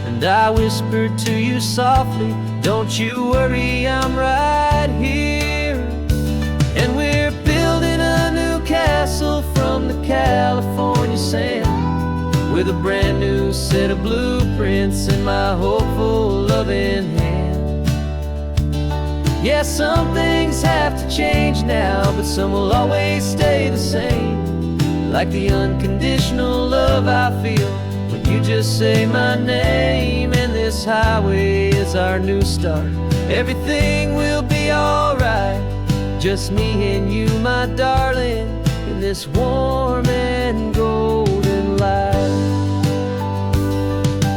Speaker 1: and I whispered to you softly, don't you worry, I'm right here. And we're building a new castle from the California sand, with a brand new set of blueprints in my hopeful loving hand. Yeah, some things have to change now, but some will always stay the same. Like the unconditional love I feel when you just say my name. And this highway is our new start. Everything will be alright, just me and you, my darling, in this warm and golden light.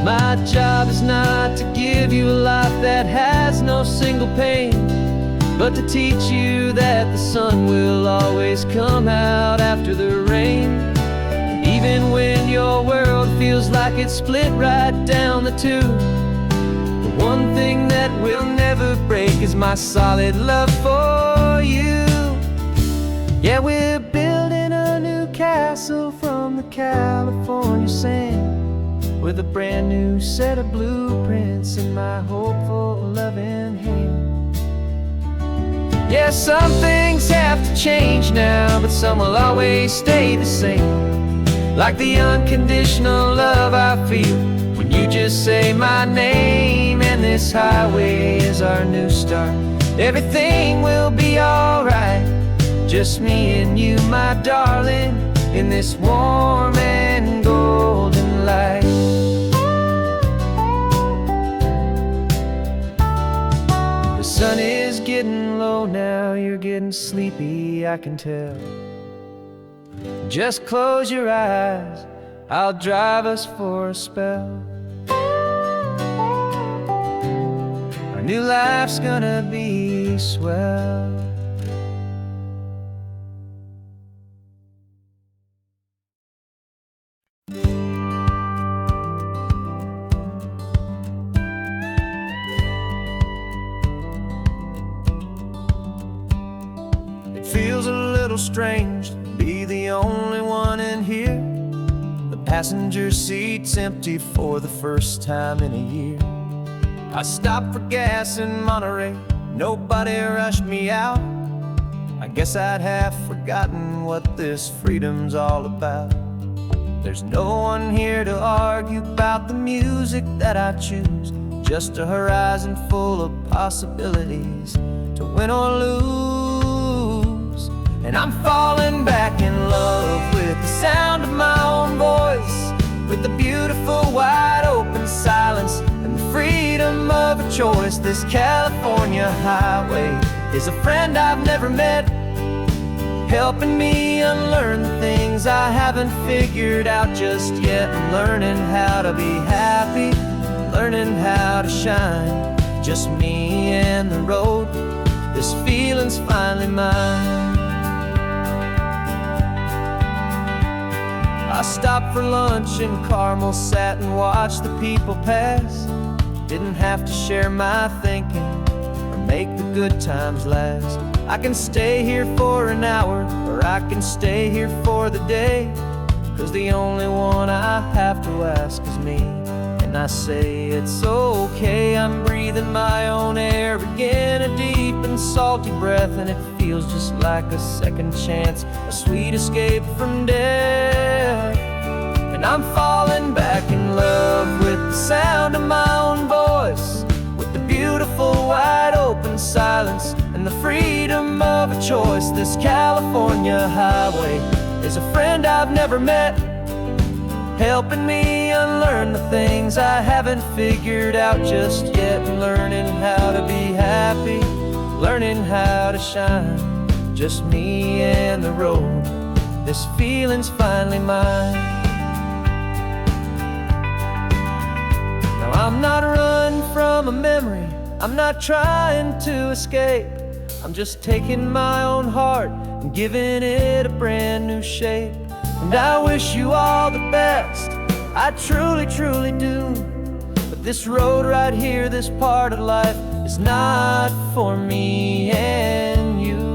Speaker 1: My job is not to give you a life that has no single pain, but to teach you that the sun will always come out after the rain. Even when your world feels like it's split right down the two, the one thing that will never break is my solid love for you. Yeah, we're building a new castle from the California sand, with a brand new set of blueprints in my hopeful loving hand. Yeah, some things have to change now, but some will always stay the same. Like the unconditional love I feel when you just say my name. And this highway is our new start. Everything will be alright, just me and you, my darling, in this warm and golden light. The sun is getting low now, you're getting sleepy, I can tell. Just close your eyes, I'll drive us for a spell. Our new life's gonna be swell. It feels a little strange to be the only one in here. The passenger seat's empty for the first time in a year. I stopped for gas in Monterey, nobody rushed me out. I guess I'd have forgotten what this freedom's all about. There's no one here to argue about the music that I choose, just a horizon full of possibilities to win or lose. And I'm falling back in love with the sound of my own voice, with the beautiful wide open silence and the freedom of a choice. This California highway is a friend I've never met. helping me unlearn the things I haven't figured out just yet. I'm learning how to be happy, learning how to shine, just me and the road. This feeling's finally mine. I stopped for lunch in Carmel, sat and watched the people pass. Didn't have to share my thinking or make the good times last. I can stay here for an hour, or I can stay here for the day, 'cause the only one I have to ask is me. And I say it's okay, I'm breathing my own air again, a deep and salty breath, and it feels just like a second chance, a sweet escape from death. And I'm falling back in love with the sound of my own voice, with the beautiful wide open silence and the freedom of a choice. This California highway is a friend I've never met, helping me unlearn the things I haven't figured out just yet. Learning how to be happy, learning how to shine, just me and the road. This feeling's finally mine. Now I'm not running from a memory, I'm not trying to escape. I'm just taking my own heart and giving it a brand new shape. And I wish you all the best, I truly, truly do. But this road right here, this part of life, is not for me and you.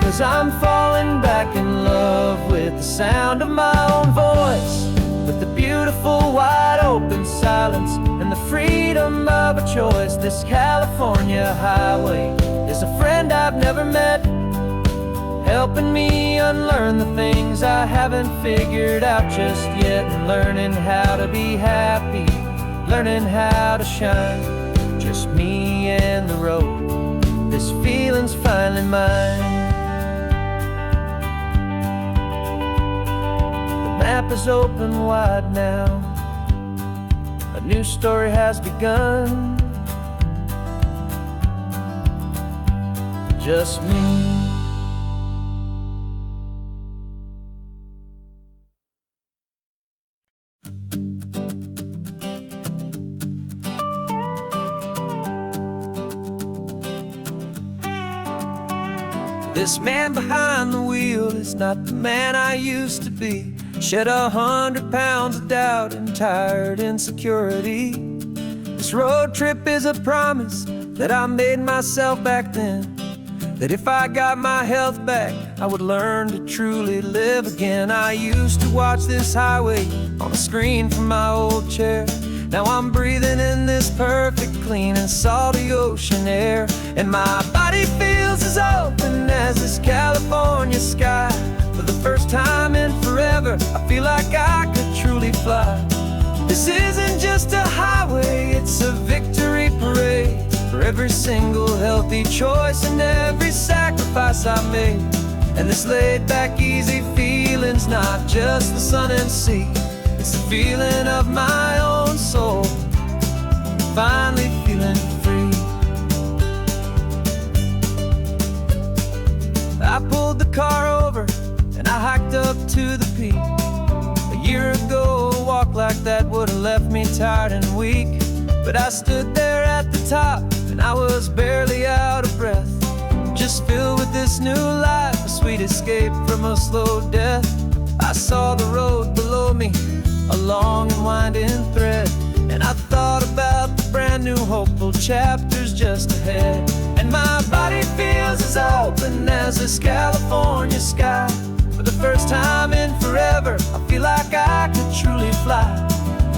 Speaker 1: 'Cause I'm falling back in love with the sound of my own voice, with the beautiful wide open silence and the freedom of a choice. This California highway is a friend I've never met, helping me unlearn the things I haven't figured out just yet. And learning how to be happy, learning how to shine, just me and the road. This feeling's finally mine. The map is open wide now, a new story has begun, just me. This man behind the wheel is not the man I used to be. Shed 100 pounds of doubt and tired insecurity. This road trip is a promise that I made myself back then, that if I got my health back, I would learn to truly live again. I used to watch this highway on a screen from my old chair. Now I'm breathing in this perfect, clean and salty ocean air, and my body feels as open as this California sky. For the first time in forever, I feel like I could truly fly. This isn't just a highway, it's a victory parade for every single healthy choice and every sacrifice I made. And this laid back, easy feeling's not just the sun and sea, it's the feeling of my own soul, finally feeling free. I pulled the car over and I hiked up to the peak. A year ago, a walk like that would have left me tired and weak. But I stood there at the top and I was barely out of breath, just filled with this new life, a sweet escape from a slow death. I saw the road below me, a long and winding thread, and I thought about the brand new hopeful chapters just ahead. And my body feels as open as this California sky. For the first time in forever, I feel like I could truly fly.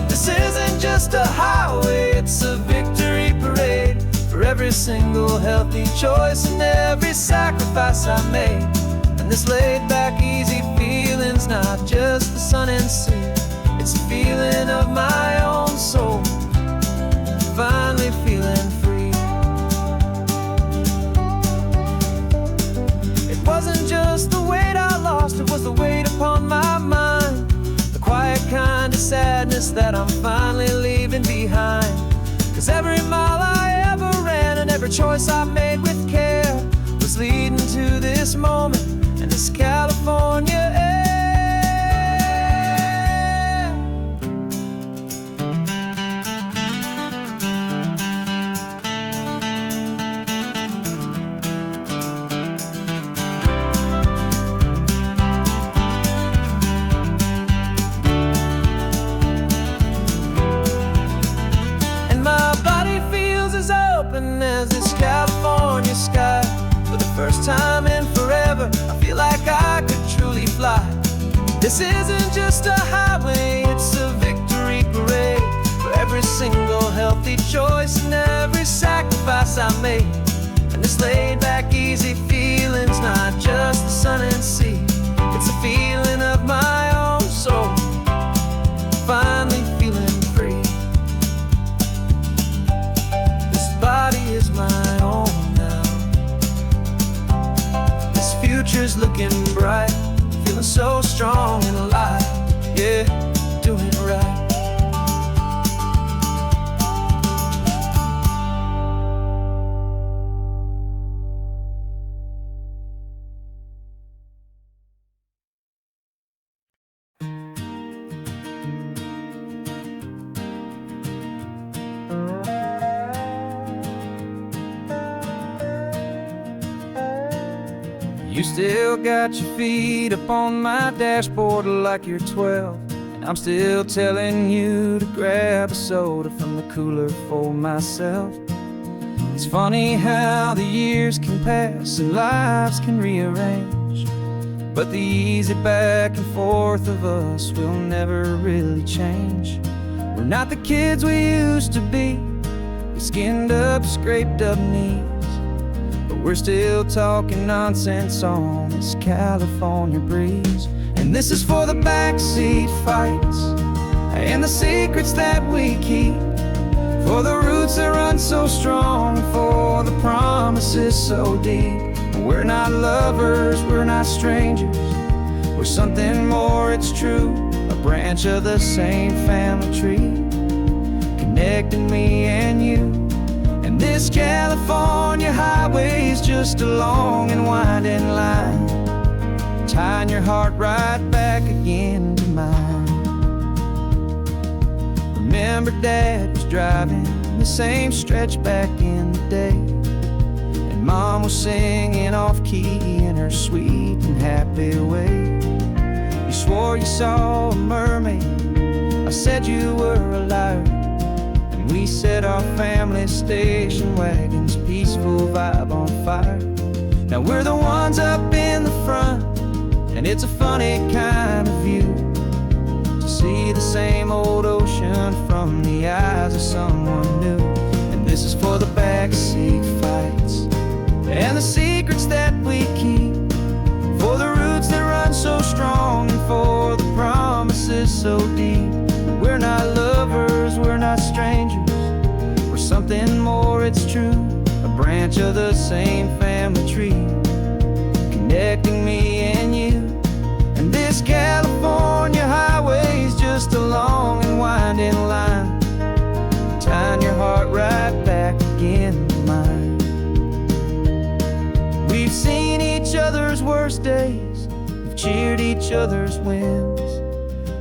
Speaker 1: This isn't just a highway, it's a victory parade for every single healthy choice and every sacrifice I made. And this laid back, easy feeling's not just the sun and sea, it's a feeling of my own soul, finally feeling free. It wasn't just the weight I lost, it was the weight upon my mind, the promise that I'm finally leaving behind. 'Cause every mile I ever ran and every choice I made with care was leading to this moment and this California air. As this California sky, for the first time in forever, I feel like I could truly fly. This isn't just a highway, it's a victory parade for every single healthy choice and every sacrifice I made. And this laid back easy feeling's not just the sun and sea, it's a feeling of my own soul, finally feeling free. Body is my own now. This future's looking bright, feeling so strong and alive. Yeah, doing it right. You still got your feet up on my dashboard like you're 12, and I'm still telling you to grab a soda from the cooler for myself. It's funny how the years can pass and lives can rearrange, but the easy back and forth of us will never really change. We're not the kids we used to be, with skinned up, scraped up knees, but we're still talking nonsense on this California breeze. And this is for the backseat fights and the secrets that we keep, for the roots that run so strong, for the promises so deep. We're not lovers, we're not strangers, we're something more, it's true, a branch of the same family tree, connecting me and you. And this California highway is just a long and winding line, tying your heart right back again to mine. Remember Dad was driving the same stretch back in the day, and Mom was singing off-key in her sweet and happy way. You swore you saw a mermaid, I said you were a liar, and we set our family station wagon's peaceful vibe on fire. Now we're the ones up in the front, and it's a funny kind of view to see the same old ocean from the eyes of someone new. And this is for the backseat fights and the secrets that we keep, for the roots that run so strong and for the promises so deep. We're not lovers, we're not strangers, we're something more, it's true, a branch of the same family tree, connecting me and you. And this California highway is just a long and winding line, tying your heart right back again to mine. We've seen each other's worst days, we've cheered each other's wins,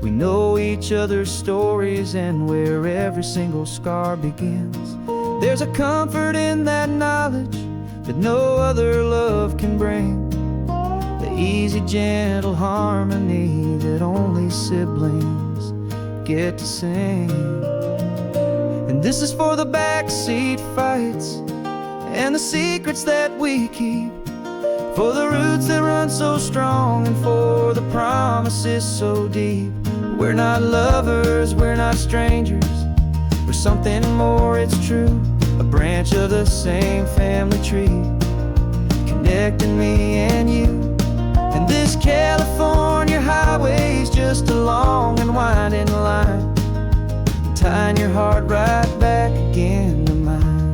Speaker 1: we know each other's stories and where every single scar begins. There's a comfort in that knowledge that no other love can bring, the easy, gentle harmony that only siblings get to sing. And this is for the backseat fights and the secrets that we keep, for the roots that run so strong and for the promises so deep. We're not lovers, we're not strangers, we're something more, it's true, a branch of the same family tree, connecting me and you. And this California highway is just a long and winding line, tying your heart right back again to mine.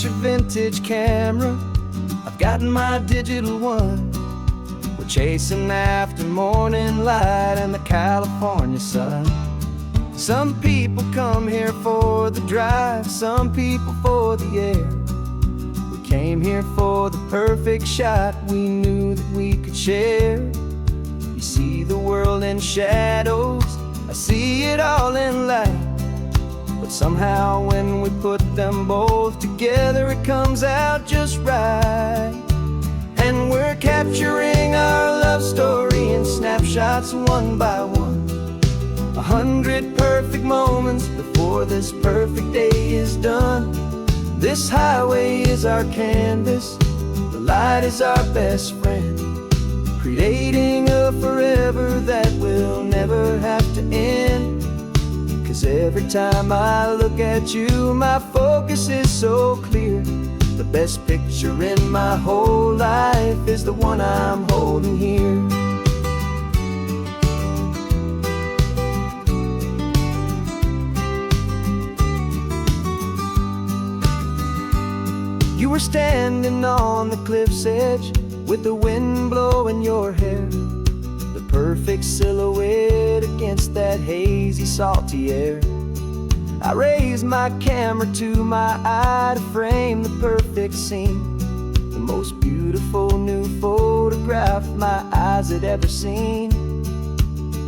Speaker 1: your vintage camera, I've gotten my digital one. We're chasing after morning light and the California sun. Some people come here for the drive, some people for the air. We came here for the perfect shot we knew that we could share. You see the world in shadows, I see it all in light. But somehow when we put them both together, it comes out just right. And we're capturing our love story in snapshots one by one. 100 perfect moments before this perfect day is done. This highway is our canvas, the light is our best friend, creating a forever that will never have to end. 'Cause every time I look at you, my focus is so clear. The best picture in my whole life is the one I'm holding here. You were standing on the cliff's edge with the wind blowing your hair, the perfect silhouette against that hazy, salty air. I raised my camera to my eye to frame the perfect scene, the most beautiful new photograph my eyes had ever seen.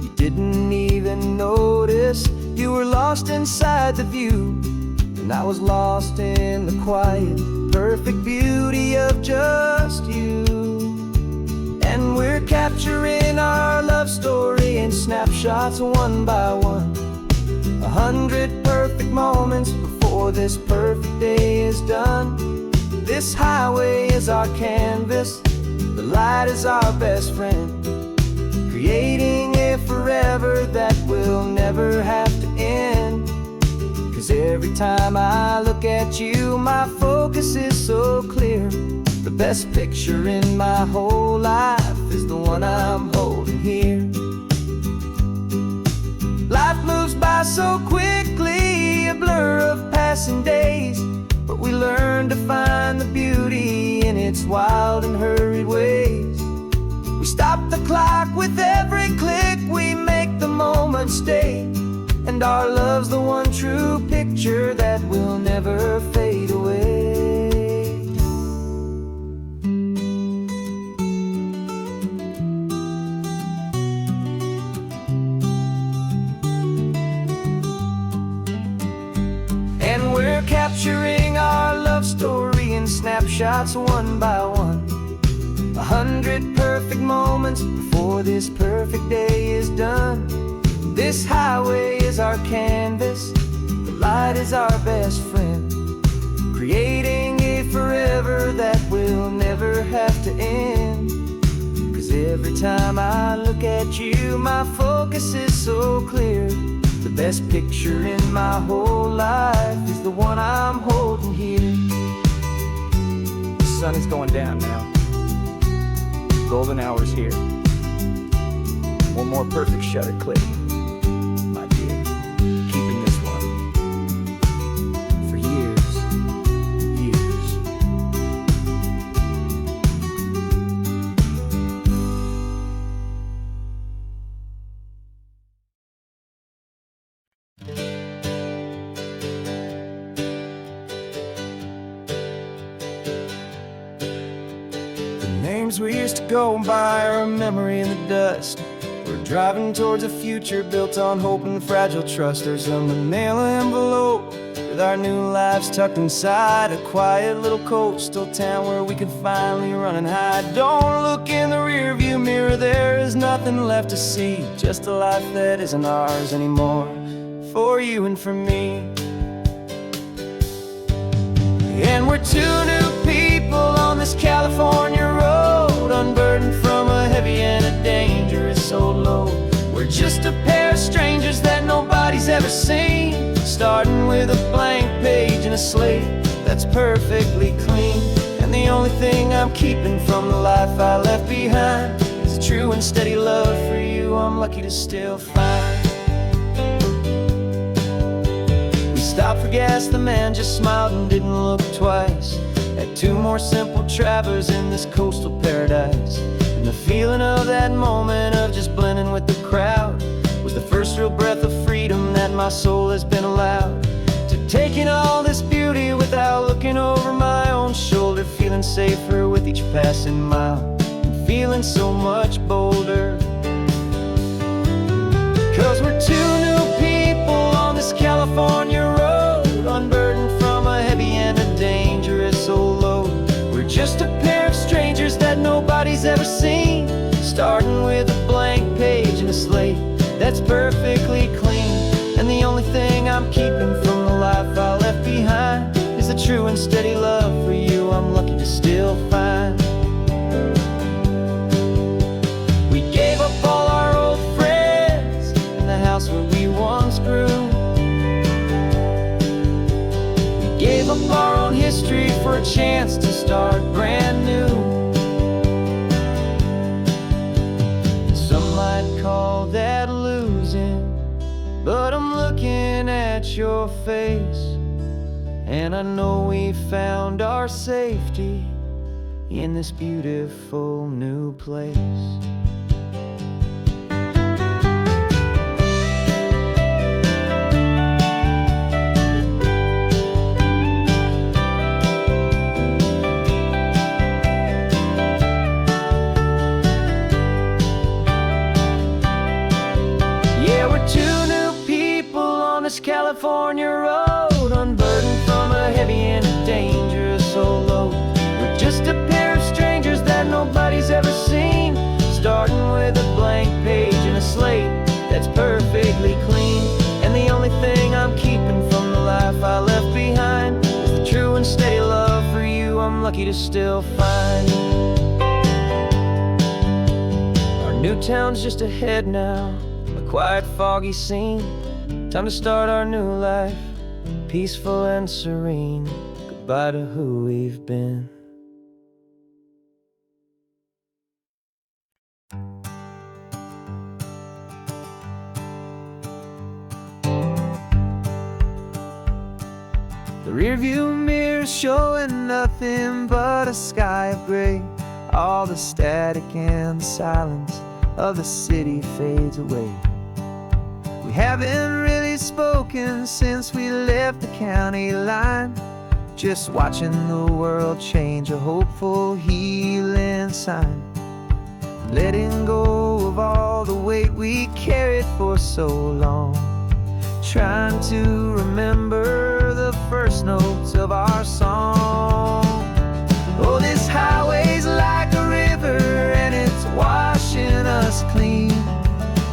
Speaker 1: You didn't even notice you were lost inside the view, and I was lost in the quiet, perfect beauty of just you. And we're capturing our love story in snapshots one by one. 100 perfect moments before this perfect day is done. This highway is our canvas, the light is our best friend, creating a forever that will never have to end. 'Cause every time I look at you, my focus is so clear. The best picture in my whole life is the one I'm holding here. Life moves by so quickly, a blur of passing days, but we learn to find the beauty in its wild and hurried ways. We stop the clock with every click, we make the moment stay, and our love's the one true picture that will never fade away. And we're capturing our love story in snapshots one by one. 100 perfect moments before this perfect day is done. This highway is our canvas, the light is our best friend, creating a forever that will never have to end. 'Cause every time I look at you, my focus is so clear. The best picture in my whole life is the one I'm holding here. The sun is going down now. Golden hour's here. One more perfect shutter click. Keeping this one for years, years. The names we used to go by are a memory in the dust. We're driving towards a future built on hope and fragile trust. There's a manila envelope with our new lives tucked inside, a quiet little coastal town where we could finally run and hide. Don't look in the rearview mirror, there is nothing left to see, just a life that isn't ours anymore, for you and for me. And we're two new people on this California road, unburdened from a heavy and a dangerous soul load. We're just a pair of strangers that nobody's ever seen, starting with a blank page and a slate that's perfectly clean. And the only thing I'm keeping from the life I left behind is a true and steady love for you I'm lucky to still find. We stopped for gas, the man just smiled and didn't look twice. Had two more simple travelers in this coastal paradise. And the feeling of that moment of just blending with the crowd was the first real breath of freedom that my soul has been allowed. To take in all this beauty without looking over my own shoulder, feeling safer with each passing mile, and feeling so much bolder. 'Cause we're two new people on this California road, unburdened from a heavy and a dangerous old load. We're just a pair of strangers that nobody's ever seen, starting with a blank page and a slate that's perfectly clean. And the only thing I'm keeping from the life I left behind is the true and steady love for you I'm lucky to still find. We gave up all our old friends and the house where we once grew. We gave up our own history for a chance to start brand new. Some might call that losing, but I'm looking at your face, and I know we found our safety in this beautiful new place. California road, unburdened from a heavy and a dangerous old load. We're just a pair of strangers that nobody's ever seen, starting with a blank page and a slate that's perfectly clean. And the only thing I'm keeping from the life I left behind is the true and steady love for you I'm lucky to still find. Our new town's just ahead now, a quiet, foggy scene. Time to start our new life, peaceful and serene. Goodbye to who we've been. The rearview mirror's showing nothing but a sky of gray. All the static and the silence of the city fades away. We haven't really spoken since we left the county line, just watching the world change, a hopeful healing sign. Letting go of all the weight we carried for so long, trying to remember the first notes of our song. Oh, this highway's like a river and it's washing us clean,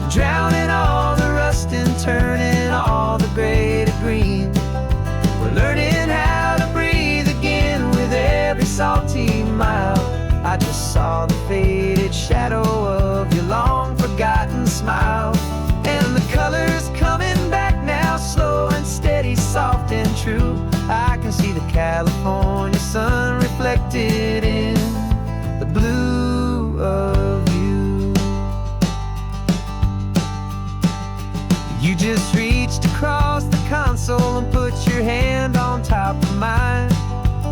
Speaker 1: drowning all the rust and turning all the gray to green. We're learning how to breathe again with every salty mile. I just saw the faded shadow of your long forgotten smile, and the colors coming back now, slow and steady, soft and true. I can see the California sun reflected in the blue of you. You just reached across the console and put your hand on top of mine.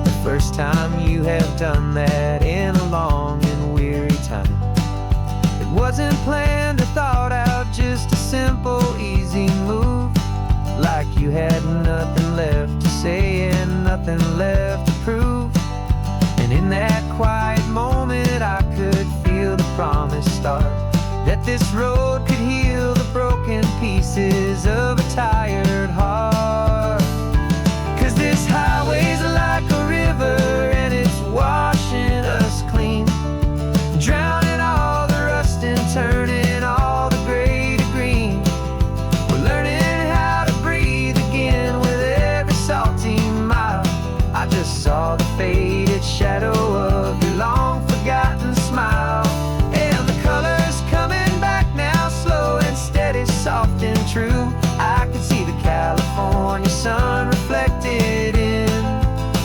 Speaker 1: The first time you have done that in a long and weary time. It wasn't planned or thought out, just a simple, easy move. Like you had nothing left to say and nothing left to prove. And in that quiet moment I could feel the promise start, that this road could heal the broken pieces of a tired heart. 'Cause this highway's like a river and it's washing us clean, drowning all the rust and turning all the gray to green. We're learning how to breathe again with every salty mile. I just saw the faded shadow of your long forgotten smile, and the colors coming back now, slow and steady, soft and true. I could see the California sun reflected in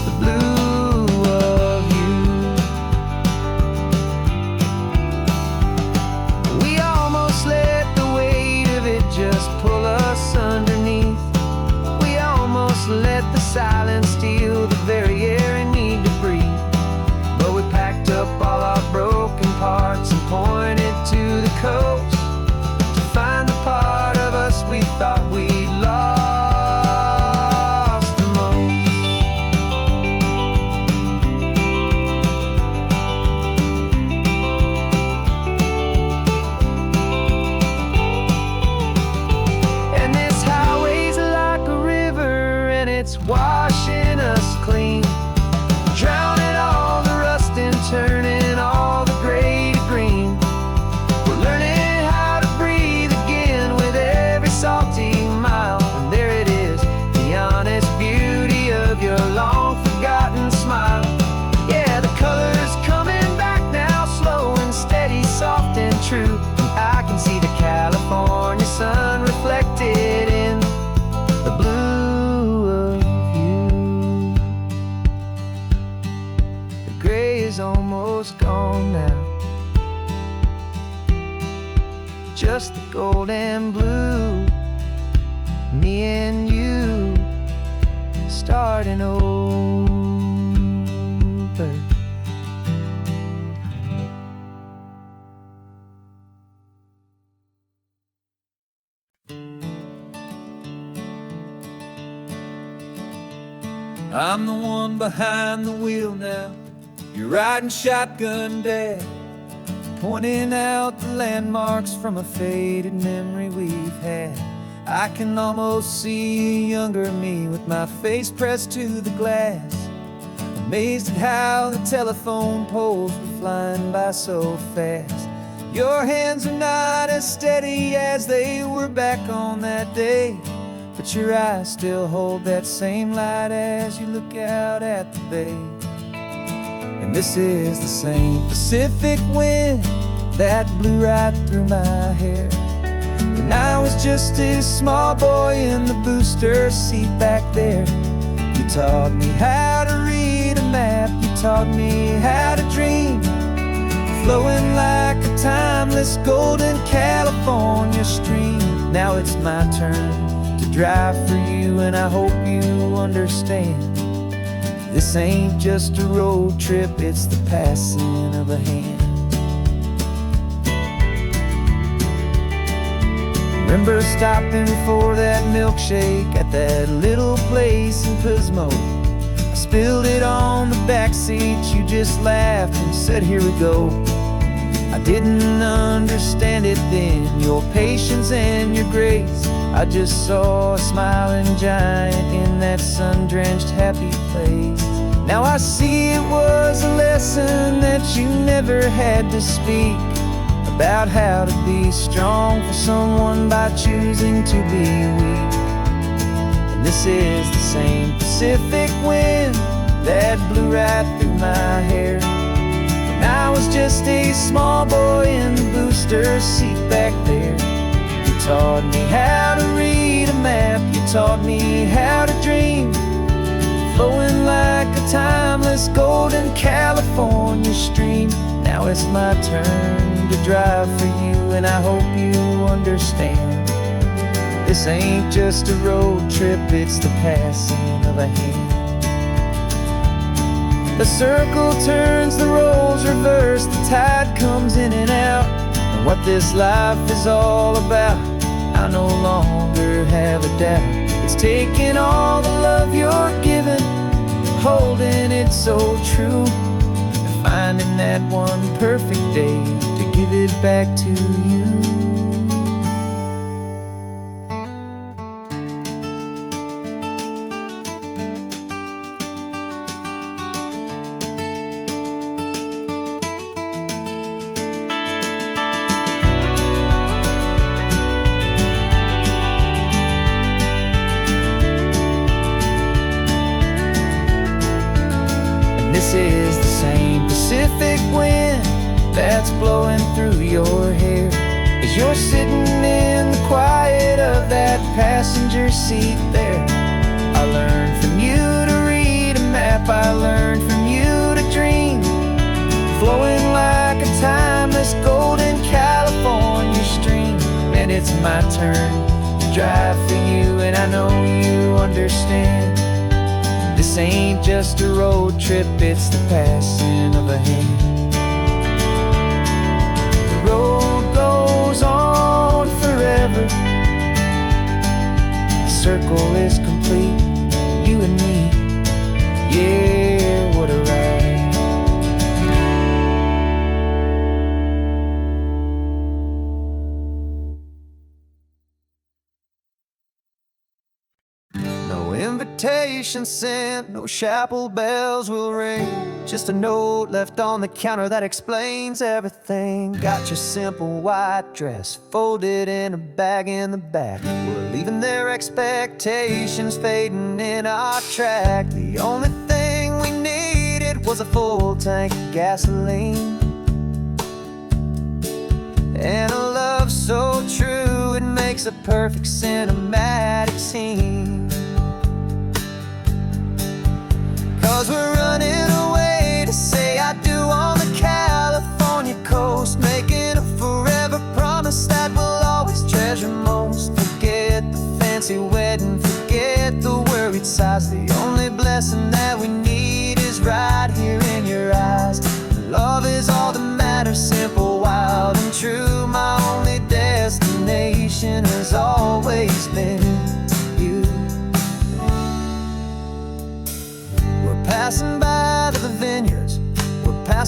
Speaker 1: the blue of you. We almost let the weight of it just pull us underneath. We almost gray is almost gone now. Just the gold and blue, me and you starting over.
Speaker 2: I'm the one behind the wheel now. You're riding shotgun, Dad, pointing out the landmarks from a faded memory we've had. I can almost see a younger me with my face pressed to the glass, amazed at how the telephone poles were flying by so fast. Your hands are not as steady as they were back on that day, but your eyes still hold that same light as you look out at the bay. And this is the same Pacific wind that blew right through my hair when I was just a small boy in the booster seat back there. You taught me how to read a map, you taught me how to dream, flowing like a timeless golden California stream. Now it's my turn to drive for you, and I hope you understand. This ain't just a road trip, it's the passing of a hand. Remember stopping for that milkshake at that little place in Pismo? I spilled it on the back seat, you just laughed and said, here we go. I didn't understand it then, your patience and your grace. I just saw a smiling giant in that sun-drenched happy place. Now I see it was a lesson that you never had to speak, about how to be strong for someone by choosing to be weak. And this is the same Pacific wind that blew right through my hair when I was just a small boy in the booster seat back there. You taught me how to read a map, you taught me how to dream, flowing like a timeless golden California stream. Now it's my turn to drive for you, and I hope you understand. This ain't just a road trip, it's the passing of a hand. The circle turns, the roles reverse, the tide comes in and out. And what this life is all about, I no longer have a doubt. It's taking all the love you're giving, holding it so true, and finding that one perfect day to give it back to you. This is the same Pacific wind that's blowing through your hair as you're sitting in the quiet of that passenger seat there. I learned from you to read a map, I learned from you to dream, flowing like a timeless golden California stream. And it's my turn to drive for you, and I know you understand. This ain't just a road trip, it's the passing of a hand. The road goes on forever, the circle is complete, you and me, yeah, what a ride. No invitation sent, no chapel bells will ring, just a note left on the counter that explains everything. Got your simple white dress folded in a bag in the back. We're leaving their expectations fading in our track. The only thing we needed was a full tank of gasoline, and a love so true it makes a perfect cinematic scene. 'Cause we're running away to say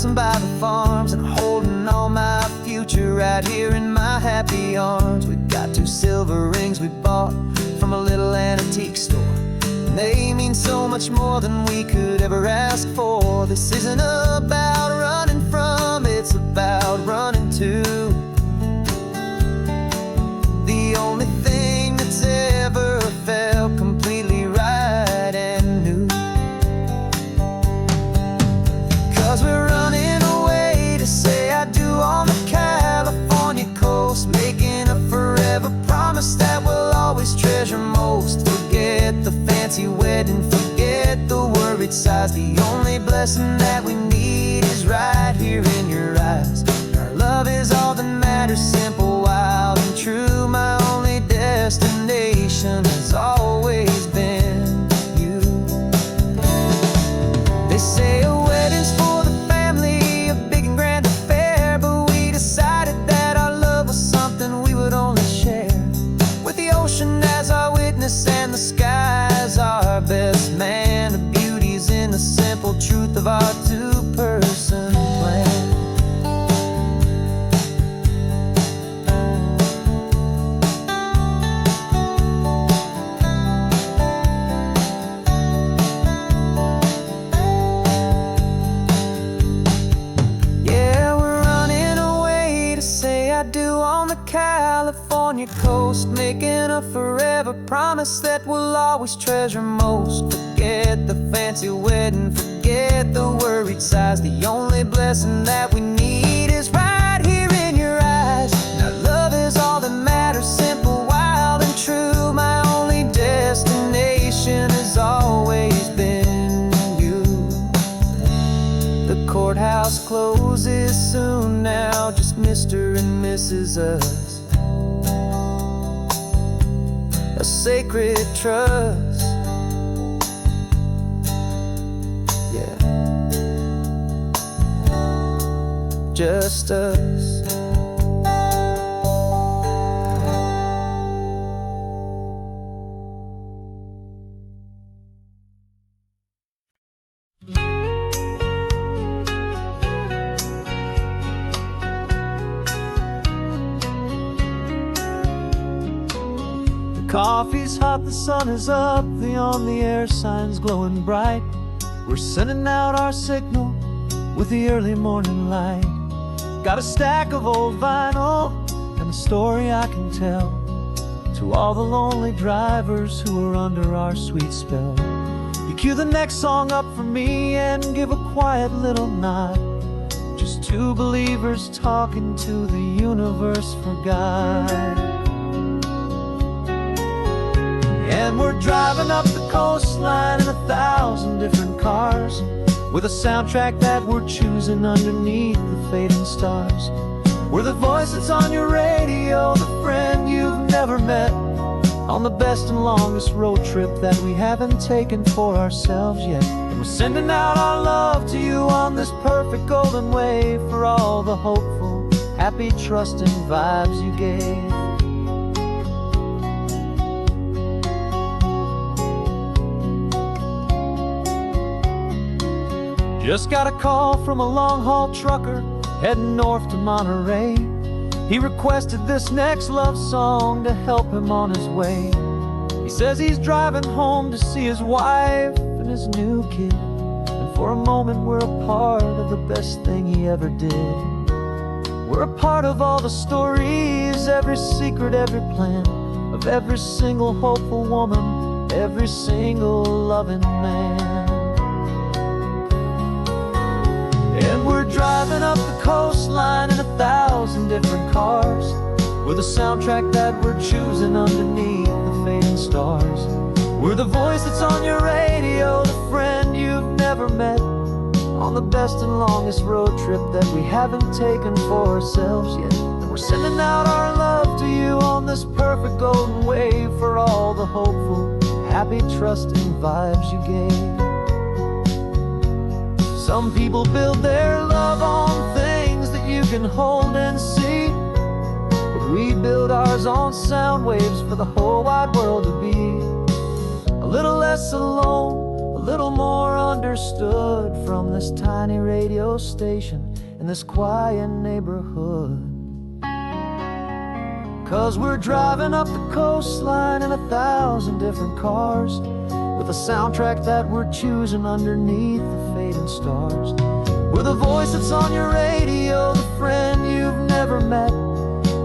Speaker 2: passing by the farms and holding all my future right here in my happy arms. We've got 2 silver rings we bought from a little antique store, and they mean so much more than we could ever ask for. This isn't about running from, it's about running to the only thing that's ever felt completely right and new. 'Cause we're running away to say I do on the California coast, making a forever promise that we'll always treasure most. Forget the fancy wedding, forget the worried sighs. The only blessing that we need is right here in your eyes. Our love is all that matters, simple, wild, and true. My only destination has always been you. They say a wedding's for the family, a big and grand affair, but we decided that our love was something we would only share with the ocean as our witness and the sky as our best man. The beauty's in the simple truth of our 2-person plan. I do on the California coast, making a forever promise that we'll always treasure most. Forget the fancy wedding, forget the worried sighs. The only blessing that we need is right here in your eyes. Now love is all that matters, simple, wild, and true. My only destination has always been you. The courthouse closes soon now, just Mr. and Mrs. Us, a sacred trust. Yeah, just us. Coffee's hot, the sun is up, the on the air sign's glowing bright. We're sending out our signal with the early morning light. Got a stack of old vinyl and a story I can tell to all the lonely drivers who are under our sweet spell. You cue the next song up for me and give a quiet little nod. Just 2 believers talking to the universe for God. And we're driving up the coastline in 1,000 different cars, with a soundtrack that we're choosing underneath the fading stars. We're the voice that's on your radio, the friend you've never met, on the best and longest road trip that we haven't taken for ourselves yet. And we're sending out our love to you on this perfect golden wave, for all the hopeful, happy, trusting vibes you gave. Just got a call from a long-haul trucker heading north to Monterey. He requested this next love song to help him on his way. He says he's driving home to see his wife and his new kid, and for a moment we're a part of the best thing he ever did. We're a part of all the stories, every secret, every plan, of every single hopeful woman, every single loving man. And we're driving up the coastline in 1,000 different cars, with a soundtrack that we're choosing underneath the fading stars. We're the voice that's on your radio, the friend you've never met, on the best and longest road trip that we haven't taken for ourselves yet. And we're sending out our love to you on this perfect golden wave, for all the hopeful, happy, trusting vibes you gave. Some people build their love on things that you can hold and see, but we build ours on sound waves for the whole wide world to be a little less alone, a little more understood from this tiny radio station in this quiet neighborhood. 'Cause we're driving up the coastline in 1,000 different cars, with a soundtrack that we're choosing underneath the fading stars. We're the voice that's on your radio, the friend you've never met,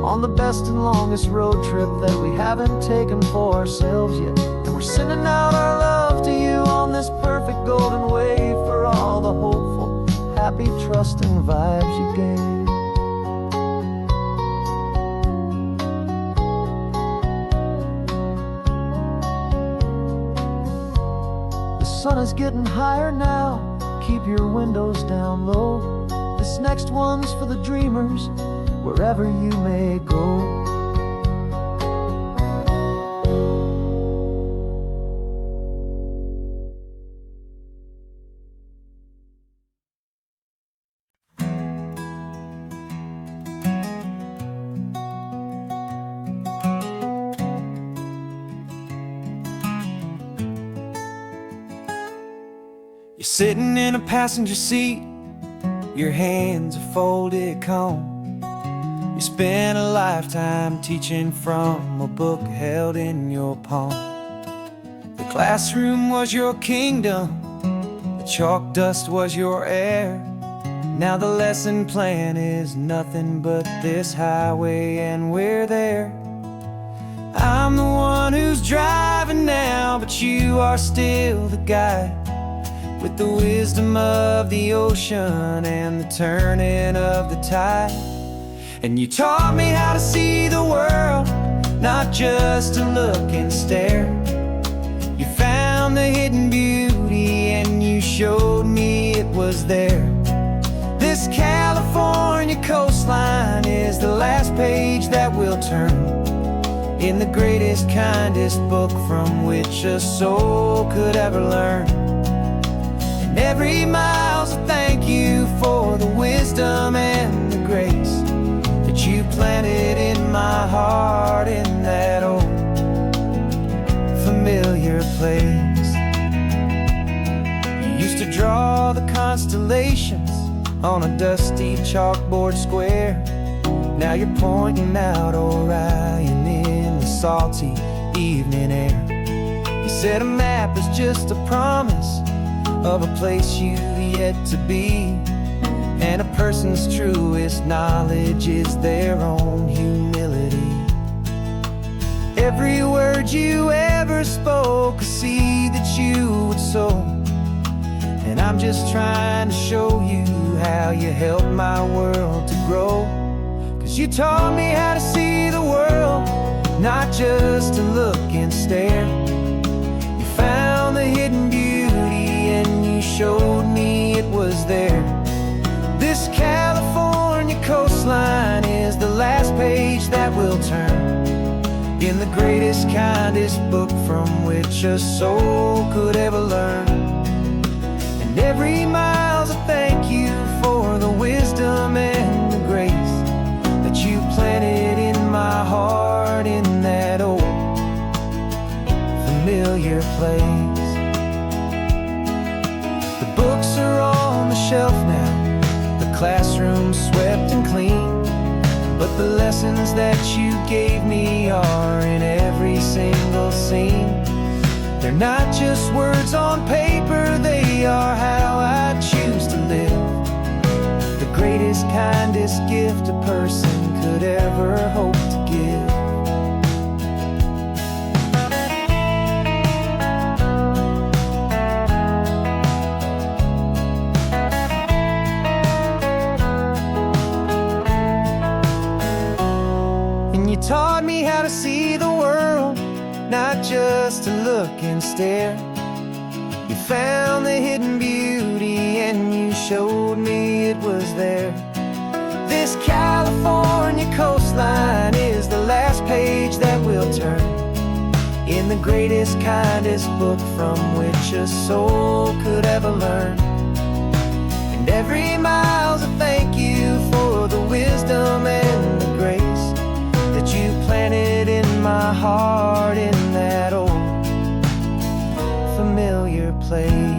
Speaker 2: on the best and longest road trip that we haven't taken for ourselves yet. And we're sending out our love to you on this perfect golden wave, for all the hopeful, happy, trusting vibes you gave. The sun is getting higher now, keep your windows down low. This next one's for the dreamers, wherever you may go. You're sitting in a passenger seat, your hands are folded calm. You spent a lifetime teaching from a book held in your palm. The classroom was your kingdom, the chalk dust was your air. Now the lesson plan is nothing but this highway, and we're there. I'm the one who's driving now, but you are still the guide, with the wisdom of the ocean and the turning of the tide. And you taught me how to see the world, not just to look and stare. You found the hidden beauty and you showed me it was there. This California coastline is the last page that we'll turn in the greatest, kindest book from which a soul could ever learn. And every mile's a thank you for the wisdom and the grace you planted in my heart, in that old familiar place. You used to draw the constellations on a dusty chalkboard square. Now you're pointing out Orion in the salty evening air. You said a map is just a promise of a place you've yet to be, and a person's truest knowledge is their own humility. Every word you ever spoke, a seed that you would sow. And I'm just trying to show you how you helped my world to grow. 'Cause you taught me how to see the world, not just to look and stare. You found the hidden beauty and you showed me it was there. This California coastline is the last page that we'll turn in the greatest, kindest book from which a soul could ever learn. And every mile's a thank you for the wisdom and the grace that you planted in my heart, in that old familiar place. The books are on the shelf now, classroom swept and clean, but the lessons that you gave me are in every single scene. They're not just words on paper, they are how I choose to live. The greatest, kindest gift a person could ever hope to give. You taught me how to see the world, not just to look and stare. You found the hidden beauty and you showed me it was there. This California coastline is the last page that we'll turn in the greatest, kindest book from which a soul could ever learn. And every mile's a thank you for the wisdom and the grace that you planted in my heart, in that old familiar place.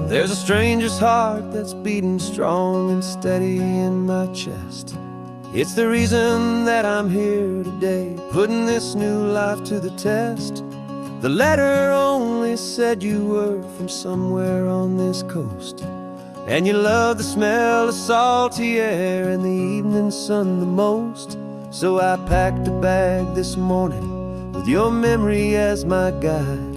Speaker 1: There's a stranger's heart that's beating strong and steady in my chest. It's the reason that I'm here today, putting this new life to the test. The letter only said you were from somewhere on this coast, and you love the smell of salty air and the evening sun the most. So I packed a bag this morning with your memory as my guide,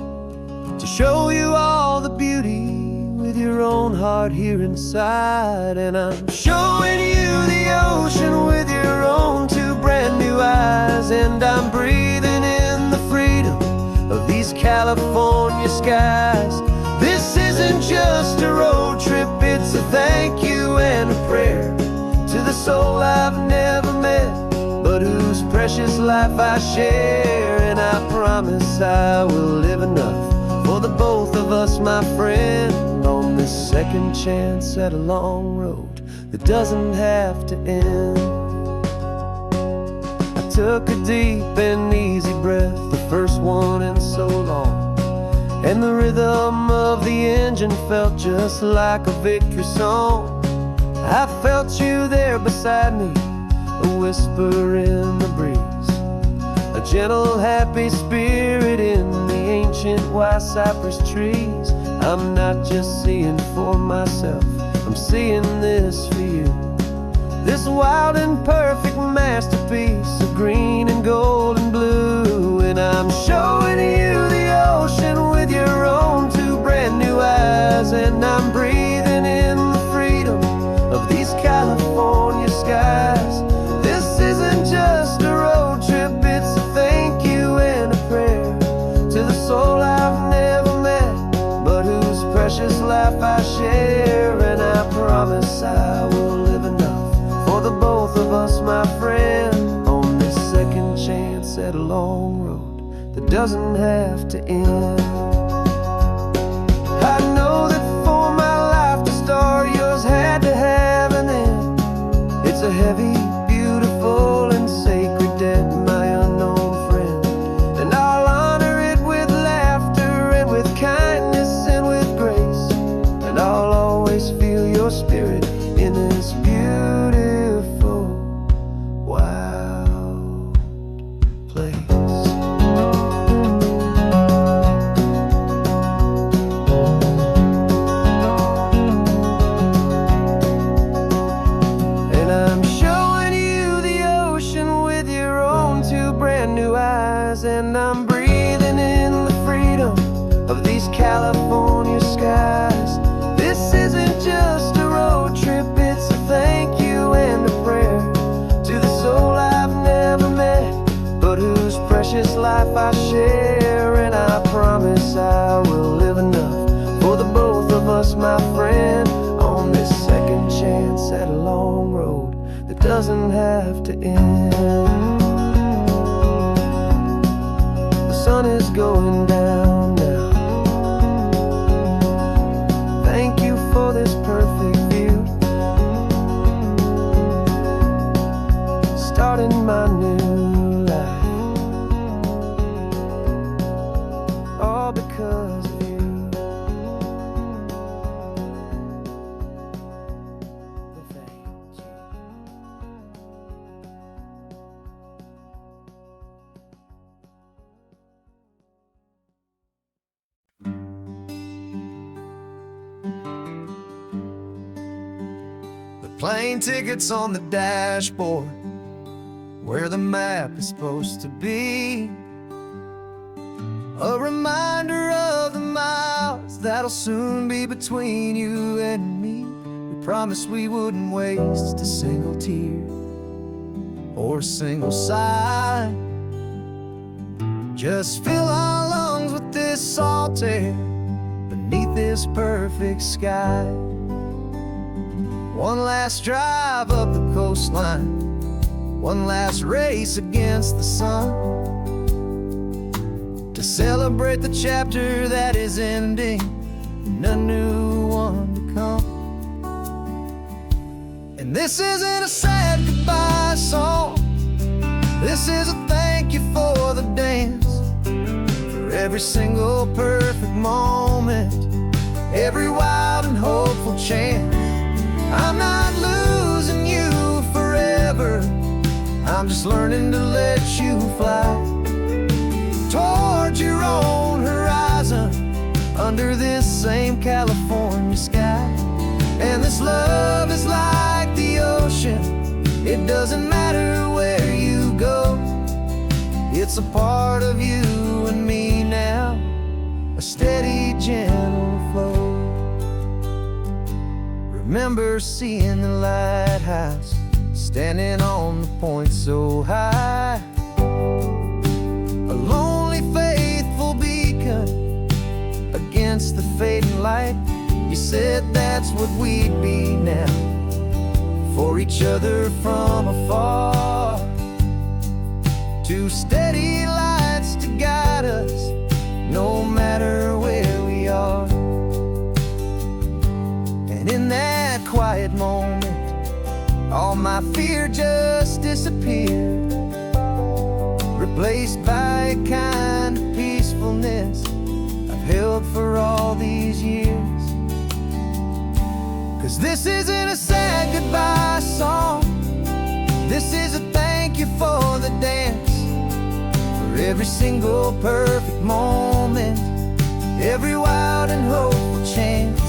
Speaker 1: to show you all the beauty with your own heart here inside. And I'm showing you the ocean with your own two brand new eyes, and I'm breathing in the freedom of these California skies. This isn't just a road trip, it's a thank you and a prayer to the soul I've never met, but whose precious life I share. And I promise I will live enough for the both of us, my friend, on this second chance at a long road that doesn't have to end. I took a deep and easy breath, the first one in so long, and the rhythm of the engine felt just like a victory song. I felt you there beside me, a whisper in the breeze, a gentle happy spirit in the ancient white cypress trees. I'm not just seeing for myself, I'm seeing this for you, this wild and perfect masterpiece of green and gold and blue. And I'm showing you the ocean with your own two brand new eyes, and I'm breathing in the freedom of these California skies. This isn't just a road trip, it's a thank you and a prayer to the soul I've never met, but whose precious life I share. And I promise I will live enough for the both of us, my friend, on this second chance at a long road that doesn't have to end. I know that for my life to start, yours had to have an end. It's a heavy, beautiful, and sacred debt, my unknown friend, and I'll honor it with laughter and with kindness and with grace, and I'll always feel your spirit in this beautiful, wild place. And I'm showing you the ocean with your own two brand new eyes, and I'm breathing in the freedom of these California skies. This isn't just a road trip, it's a thank you and a prayer to the soul I've never met, but whose precious life I share. And I promise I will live enough for the both of us, my friend, on this second chance at a long road that doesn't have to end. The sun is going down now. Thank you for this perfect view, starting my new life, all because of you. Thank you. The plane tickets on the dashboard, where the map is supposed to be, a reminder of the miles that'll soon be between you and me. We promised we wouldn't waste a single tear or a single sigh, just fill our lungs with this salt air beneath this perfect sky. One last drive up the coastline, one last race against the sun, to celebrate the chapter that is ending and a new one to come. And this isn't a sad goodbye song, this is a thank you for the dance, for every single perfect moment
Speaker 2: every wild and hopeful chance. I'm not losing you forever, I'm just learning to let you fly towards your own horizon, under this same California sky. And this love is like the ocean, it doesn't matter where you go, it's a part of you and me now, a steady, gentle flow. Remember seeing the lighthouse, standing on the point so high, a lonely, faithful beacon against the fading light. You said that's what we'd be now, for each other from afar. Two steady lights to guide us, no matter where we are. And in that quiet moment, all my fear just disappeared, replaced by a kind of peacefulness I've held for all these years. 'Cause this isn't a sad goodbye song, this is a thank you for the dance, for every single perfect moment, every wild and hopeful chance.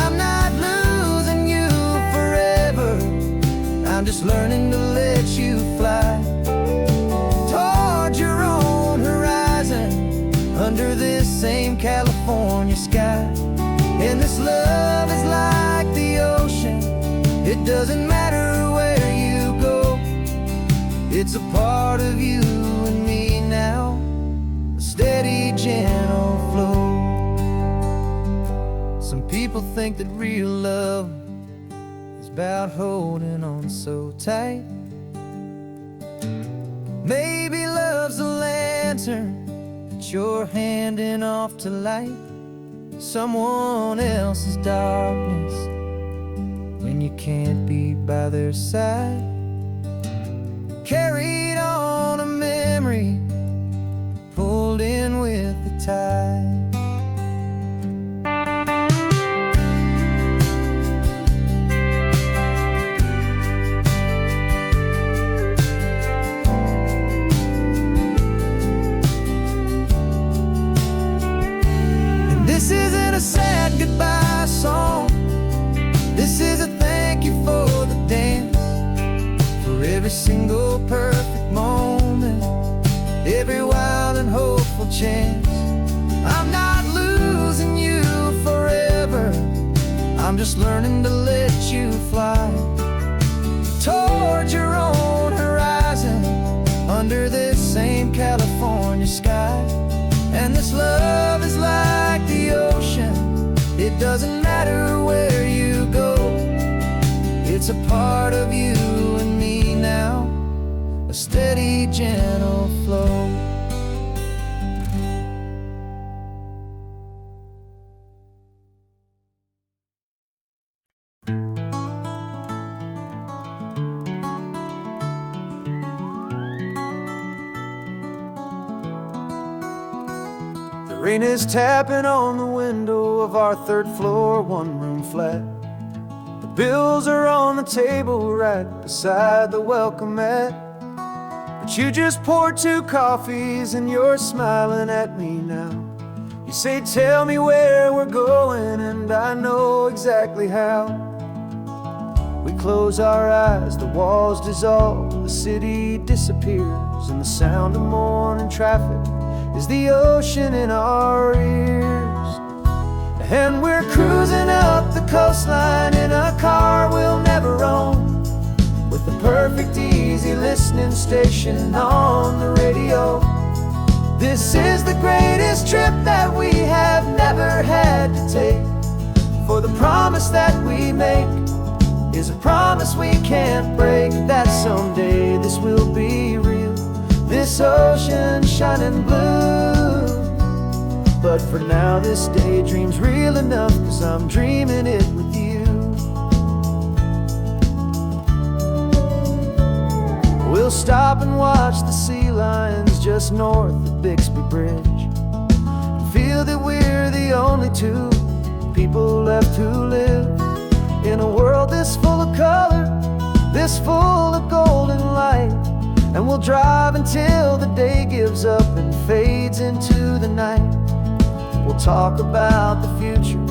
Speaker 2: I'm not losing you forever, I'm just learning to let you fly towards your own horizon, under this same California sky. And this love is like the ocean, it doesn't matter where you go, it's a part of you and me now, a steady, gentle flow. Some people think that real love is about holding on so tight. Maybe love's a lantern that you're handing off to light someone else's darkness when you can't be by their side. Carried on a memory, pulled in with the tide. This isn't a sad goodbye song, this is a thank you for the dance, for every single perfect moment, every wild and hopeful chance. I'm not losing you forever, I'm just learning to let you fly towards your own horizon, under this same California sky. And this love is like the ocean, it doesn't matter where you go, it's a part of you and me now, a steady, gentle flow. Rain is tapping on the window of our third floor, one-room flat. The bills are on the table right beside the welcome mat. But you just poured 2 coffees and you're smiling at me now. You say, tell me where we're going, and I know exactly how. We close our eyes, the walls dissolve, the city disappears, and the sound of morning traffic is the ocean in our ears. And we're cruising up the coastline in a car we'll never own, with the perfect easy listening station on the radio. This is the greatest trip that we have never had to take, for the promise that we make is a promise we can't break, that someday this will be real, this ocean shining blue. But for now this daydream's real enough, 'cause I'm dreaming it with you. We'll stop and watch the sea lions just north of Bixby Bridge, and feel that we're the only two people left who live in a world this full of color, this full of golden light. And we'll drive until the day gives up and fades into the night. We'll talk about the future,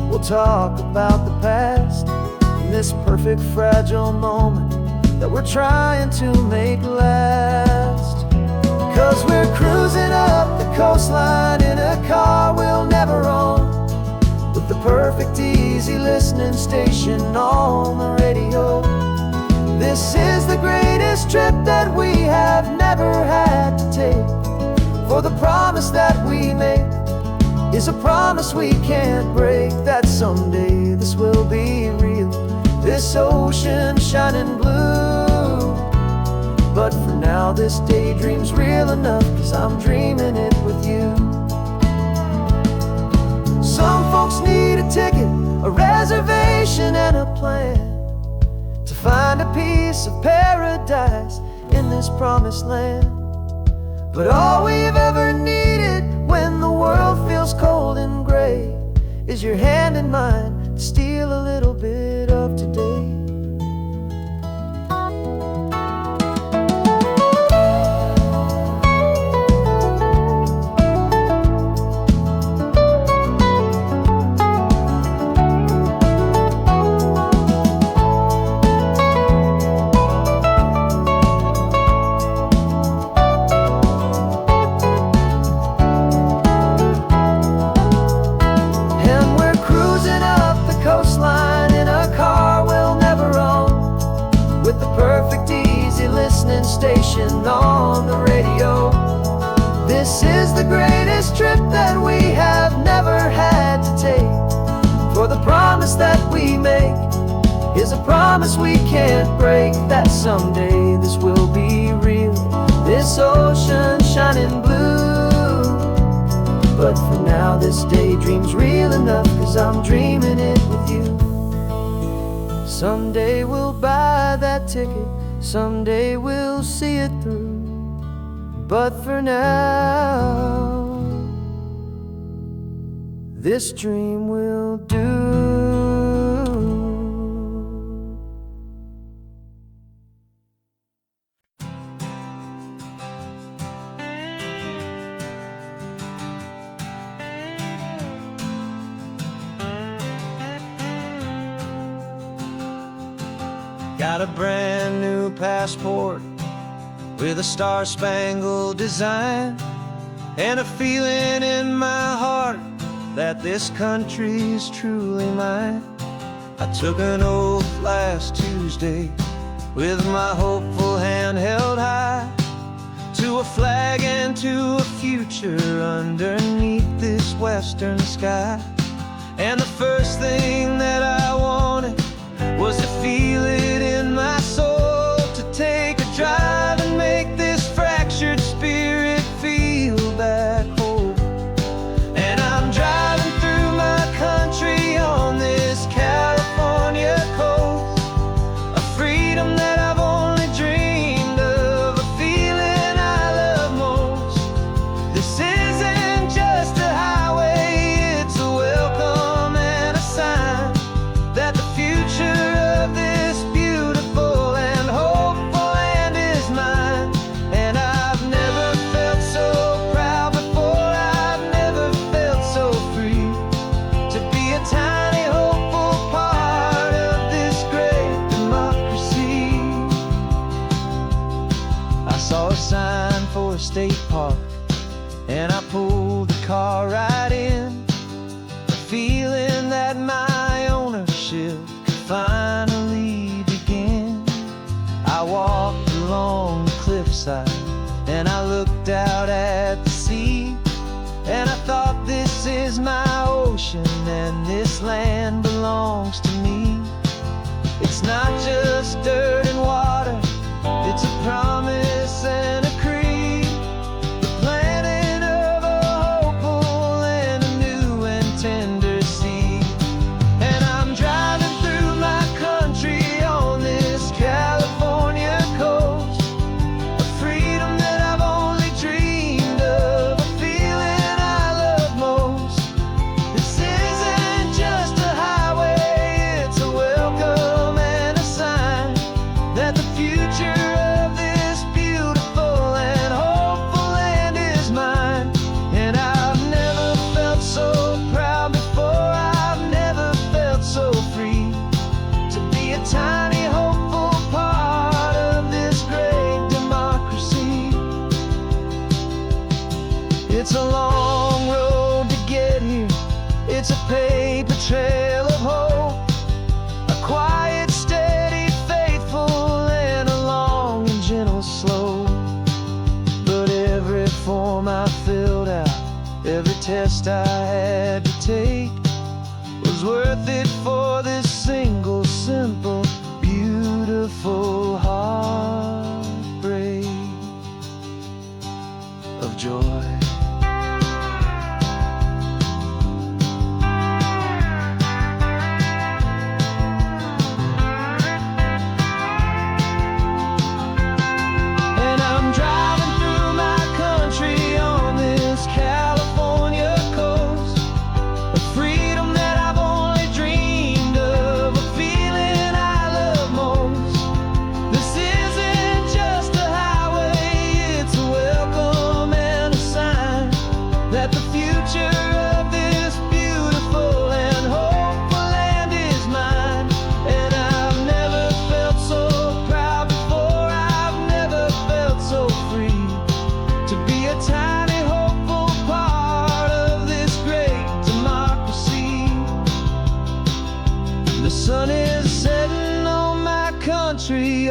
Speaker 2: we'll talk about the past, in this perfect fragile moment that we're trying to make last. 'Cause we're cruising up the coastline in a car we'll never own, with the perfect easy listening station on the radio. This is the greatest trip that we have never had to take, for the promise that we make is a promise we can't break, that someday this will be real, this ocean shining blue. But for now this daydream's real enough, 'cause I'm dreaming it with you. Some folks need a ticket, a reservation and a plan to find a piece of paradise in this promised land. But all we've ever needed when the world feels cold and gray is your hand in mine to steal a little bit of today. Station on the radio. This is the greatest trip that we have never had to take, for the promise that we make is a promise we can't break, that someday this will be real, this ocean shining blue. But for now this daydream's real enough, 'cause I'm dreaming it with you. Someday we'll buy that ticket, someday we'll see it through. But for now, this dream will do. Got a brand new passport with a star-spangled design, and a feeling in my heart that this country's truly mine. I took an oath last Tuesday with my hopeful hand held high, to a flag and to a future underneath this western sky. And the first thing that I wanted was to feel it in my soul, to take a drive and make this fractured spirit feel back home. And I'm driving through my country on this California coast, a freedom that I've only dreamed of, a feeling I love most. This isn't just a highway, it's a welcome and a sign that the future of this beautiful and hopeful land is mine. And I've never felt so proud before, I've never felt so free, to be a tiny hopeful part of this great democracy. I saw a sign for a state park, and I pulled the car right in, the feeling that my ownership could finally begin. I walked along the cliffside and I looked out at the sea, and I thought, this is my ocean and this land belongs to me. It's not just dirt and water, it's a promise and a creed, the planting of a hopeful and a new and tender seed. And I'm driving through my country on this California coast, a freedom that I've only dreamed of, a feeling I love most. This isn't just
Speaker 1: test I had to take was worth it for this single, simple, beautiful heartbreak of joy.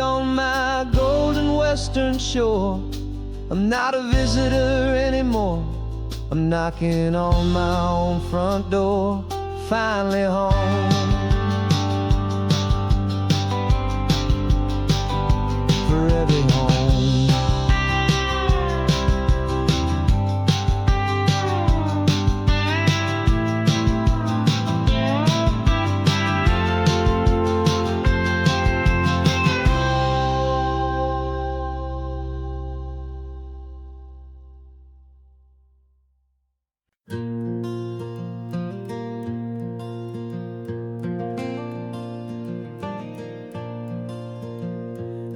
Speaker 1: On my golden western shore, I'm not a visitor anymore. I'm knocking on my own front door, finally home. Forever home.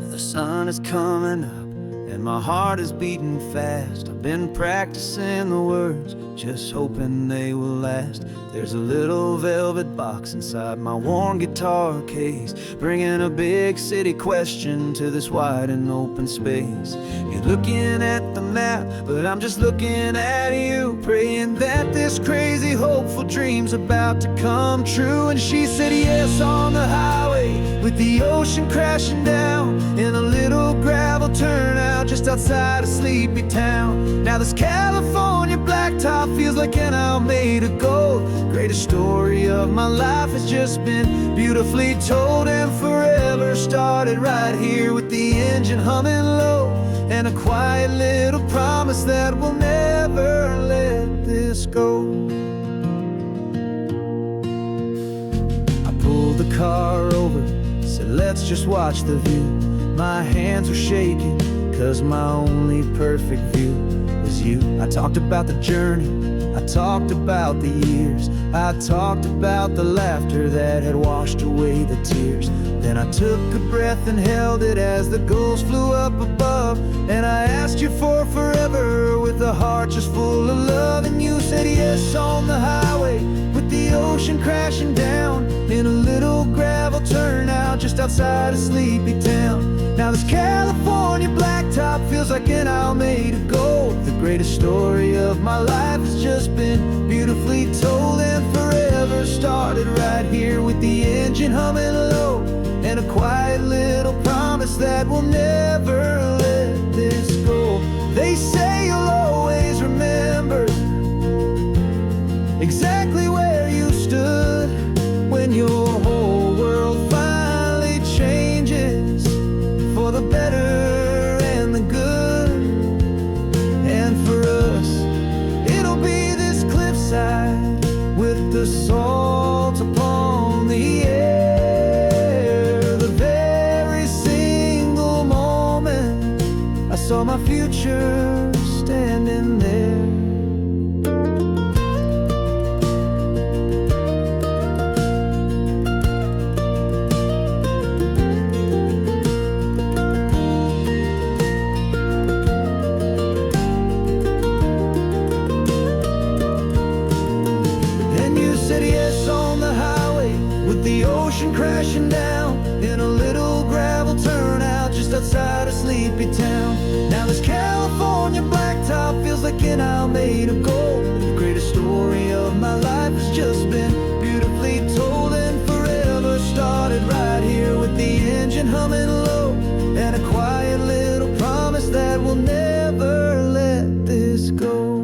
Speaker 1: The sun is coming up and my heart is beating fast. I've been practicing the words, just hoping they will last. There's a little velvet box inside my worn guitar case, bringing a big city question to this wide and open space. You're looking at the map, but I'm just looking at you, praying that this crazy hopeful dream's about to come true. And she said yes on the highway, with the ocean crashing down in a little gravel turnout just outside a sleepy town. Now this California blacktop feels like an hour made of gold. Greatest story of my life has just been beautifully told, and forever started right here with the engine humming low, and a quiet little promise that we'll never let this go. I pulled the car over, said let's just watch the view. My hands were shaking, cause my only perfect view was you. I talked about the journey, I talked about the years, I talked about the laughter that had washed away the tears. Then I took a breath and held it as the gulls flew up above, and I asked you for forever with a heart just full of love. And you said yes on the highway, with the ocean crashing down in a little gravel turnout just outside a sleepy town. Now this California blacktop feels like an hour made of gold. The greatest story of my life has just been beautifully told, and forever started right here with the engine humming low, and a quiet little promise that we'll never let this go. They say you'll always remember exactly where you stood when your whole world finally changes for the better and the good. And for us, it'll be this cliffside with the salt upon the air. The very single moment I saw my future standing there. The ocean crashing down in a little gravel turnout just outside a sleepy town. Now this California blacktop feels like an hour made of gold. The greatest story of my life has just been beautifully told, and forever started right here with the engine humming low, and a quiet little promise that we'll never let this go.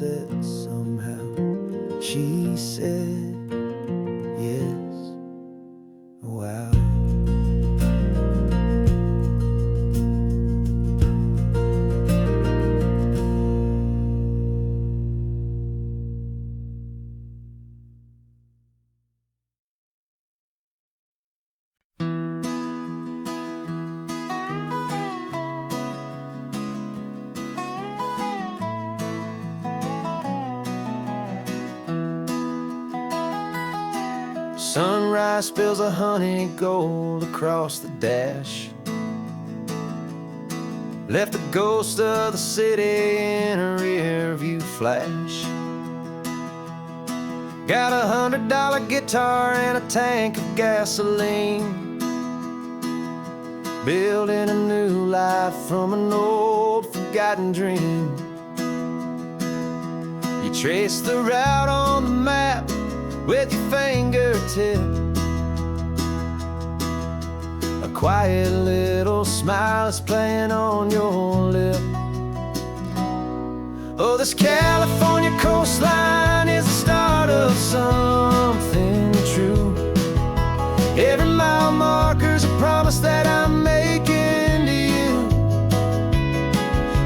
Speaker 2: sunset somehow. She said, yes, wow. Sunrise spills a honey gold across the dash. Left the ghost of the city in a rear view flash. Got $100 guitar and a tank of gasoline. Building a new life from an old forgotten dream. You trace the route on the map with your fingertip. A quiet little smile is playing on your lip. Oh, this California coastline is the start of something true. Every mile marker's a promise that I'm making to you.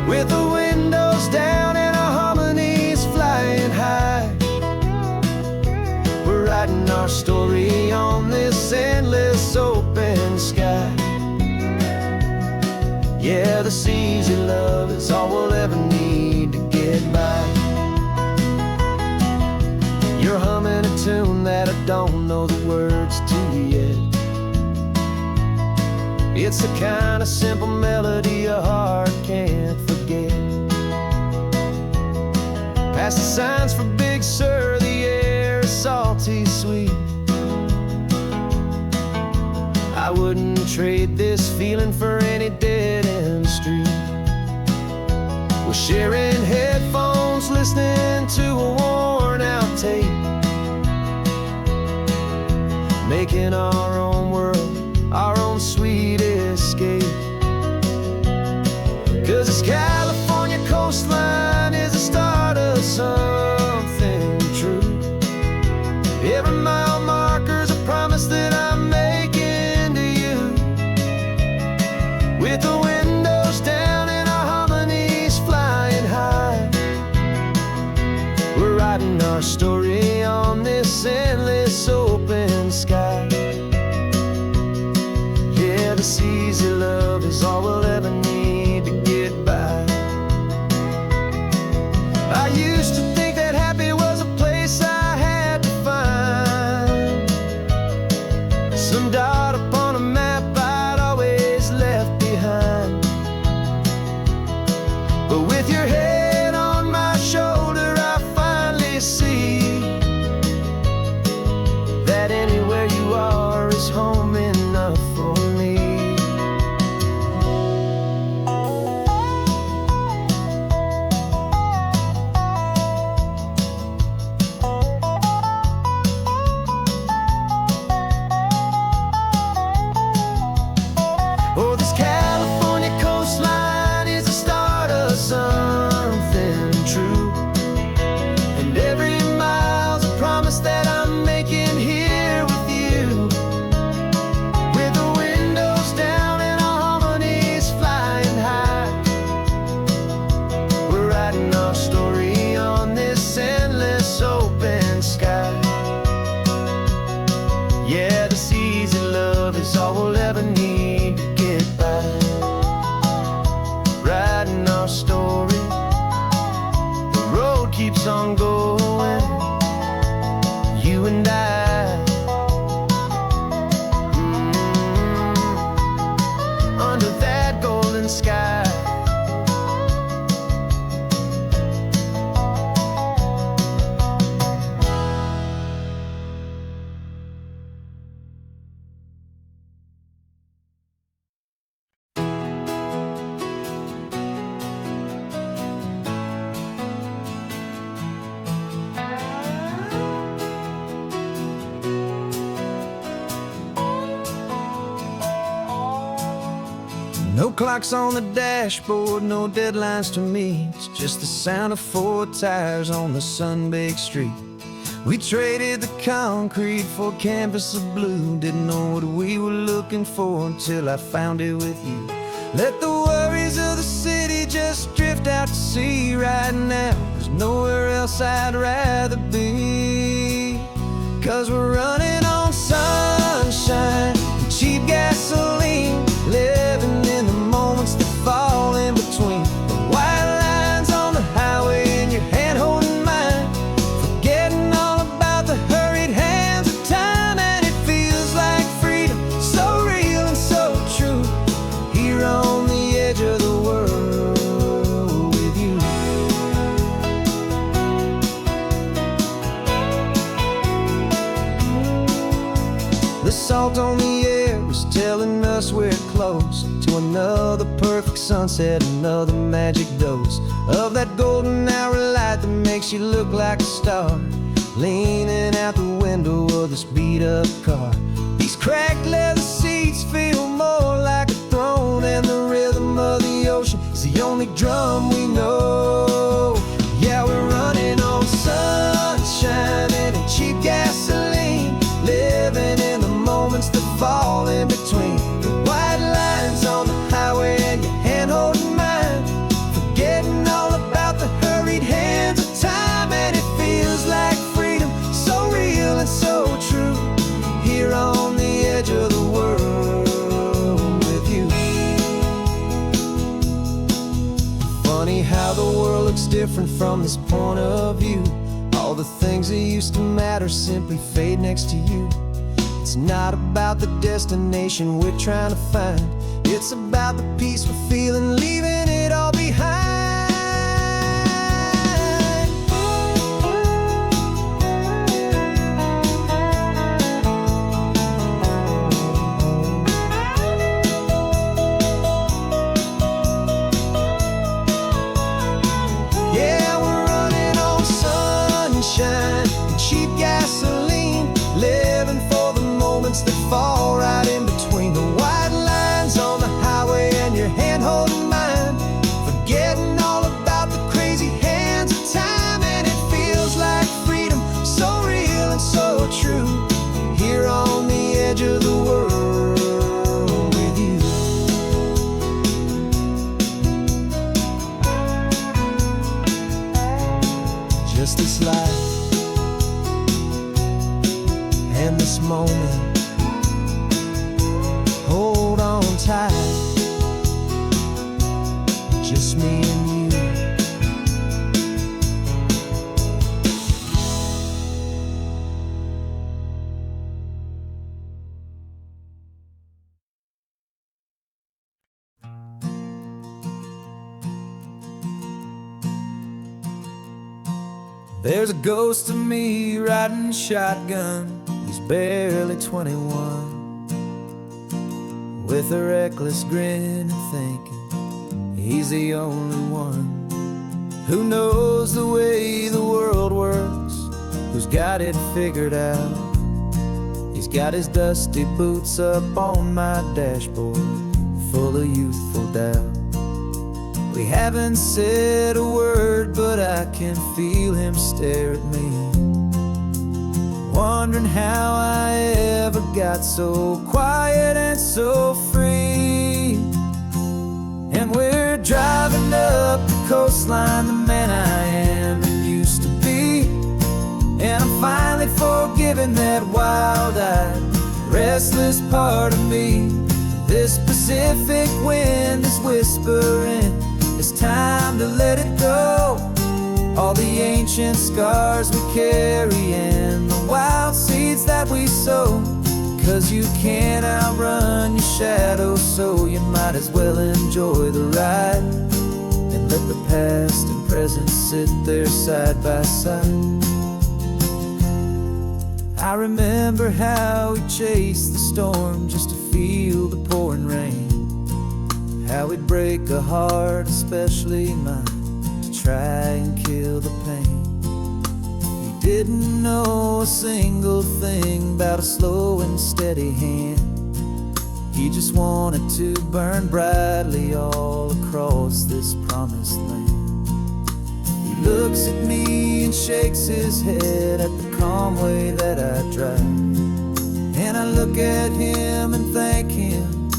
Speaker 2: With the windows down and our harmonies flying high, we're writing our story on this endless open sky. Yeah, this easy love is all we'll ever need to get by. You're humming a tune that I don't know the words to yet. It's the kind of simple melody a heart can't forget. Past the signs for Big Sur, the air is salty sweet. I wouldn't trade this feeling for any dead-end street. We're sharing headphones, listening to a worn-out tape, making our own world, our own sweet escape. 'Cause this California coastline is the start of something true. Every mile marker's a promise that I'm making to you. With the windows down and our harmonies flying high, we're writing our story on this endless open sky. Yeah, this easy love is all we'll ever need to get by. I used to think that happy was a place I had to find, some dot upon a map I'd always left behind. But with your head on my shoulder, I finally see No clocks on the dashboard, no deadlines to meet, just the sound of 4 tires on the sun-baked street. We traded the concrete for a canvas of blue. Didn't know what we were looking for until I found it with you. Let the worries of the city just drift out to sea. Right now, there's nowhere else I'd rather be. 'Cause we're running on sunshine and cheap gasoline, living in the moments that fall in between. The white lines on the highway and your hand holding mine, forgetting all about the hurried hands of time. And it feels like freedom, so real and so true, here on the edge of the world with you. The salt on the air is telling us we're close to another perfect sunset, another magic dose of that golden hour light that makes you look like a star, leaning out the window of this beat-up car. These cracked leather seats feel more like a throne, and the rhythm of the ocean is the only drum we know. Yeah, we're running on sunshine and cheap gasoline, living in the moments that fall in between. The white lines on the highway and your hand holding mine, forgetting all about the hurried hands of time. And it feels like freedom, so real and so true, here on the edge of the world with you. Funny how the world looks different from this point of view. All the things that used to matter simply fade next to you. It's not about the destination we're trying to find, it's about the peace we're feeling, leaving it all behind. Yeah, we're running on sunshine and cheap gasoline, living for the moments that fall right in between. The white lines on the highway and your hand holding mine, forgetting all about the crazy hands of time. And it feels like freedom, so real and so true, here on the edge of the world with you. Just this life and this moment, hold on tight, just me and you. There's a ghost of me riding shotgun, he's barely 21, with a reckless grin and thinking he's the only one who knows the way the world works, who's got it figured out. He's got his dusty boots up on my dashboard, full of youthful doubt. We haven't said a word, but I can feel him stare at me, wondering how I ever got so quiet and so free. And we're driving up the coastline, the man I am and used to be, and I'm finally forgiving that wild-eyed, restless part of me. This Pacific wind is whispering, it's time to let it go. All the ancient scars we carry and the wild seeds that we sow. 'Cause you can't outrun your shadow, so you might as well enjoy the ride and let the past and present sit there side by side. I remember how we chased the storm just to feel the pouring rain, how we'd break a heart, especially mine, to try and kill the pain. You didn't know a single thing about a slow and steady hand. He just wanted to burn brightly all across this promised land. He looks at me and shakes his head at the calm way that I drive. And I look at him and thank him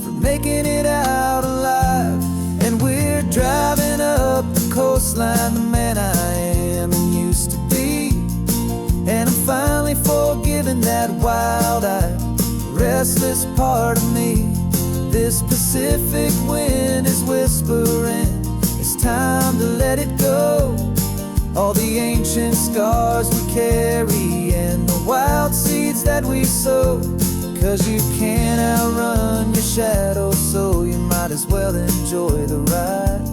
Speaker 2: for making it out alive. And we're driving up the coastline, the man I am and used to be. And I'm finally forgiving that wild-eyed, restless part of me. This Pacific wind is whispering, it's time to let it go. All the ancient scars we carry and the wild seeds that we sow. 'Cause you can't outrun your shadow, so you might as well enjoy the ride.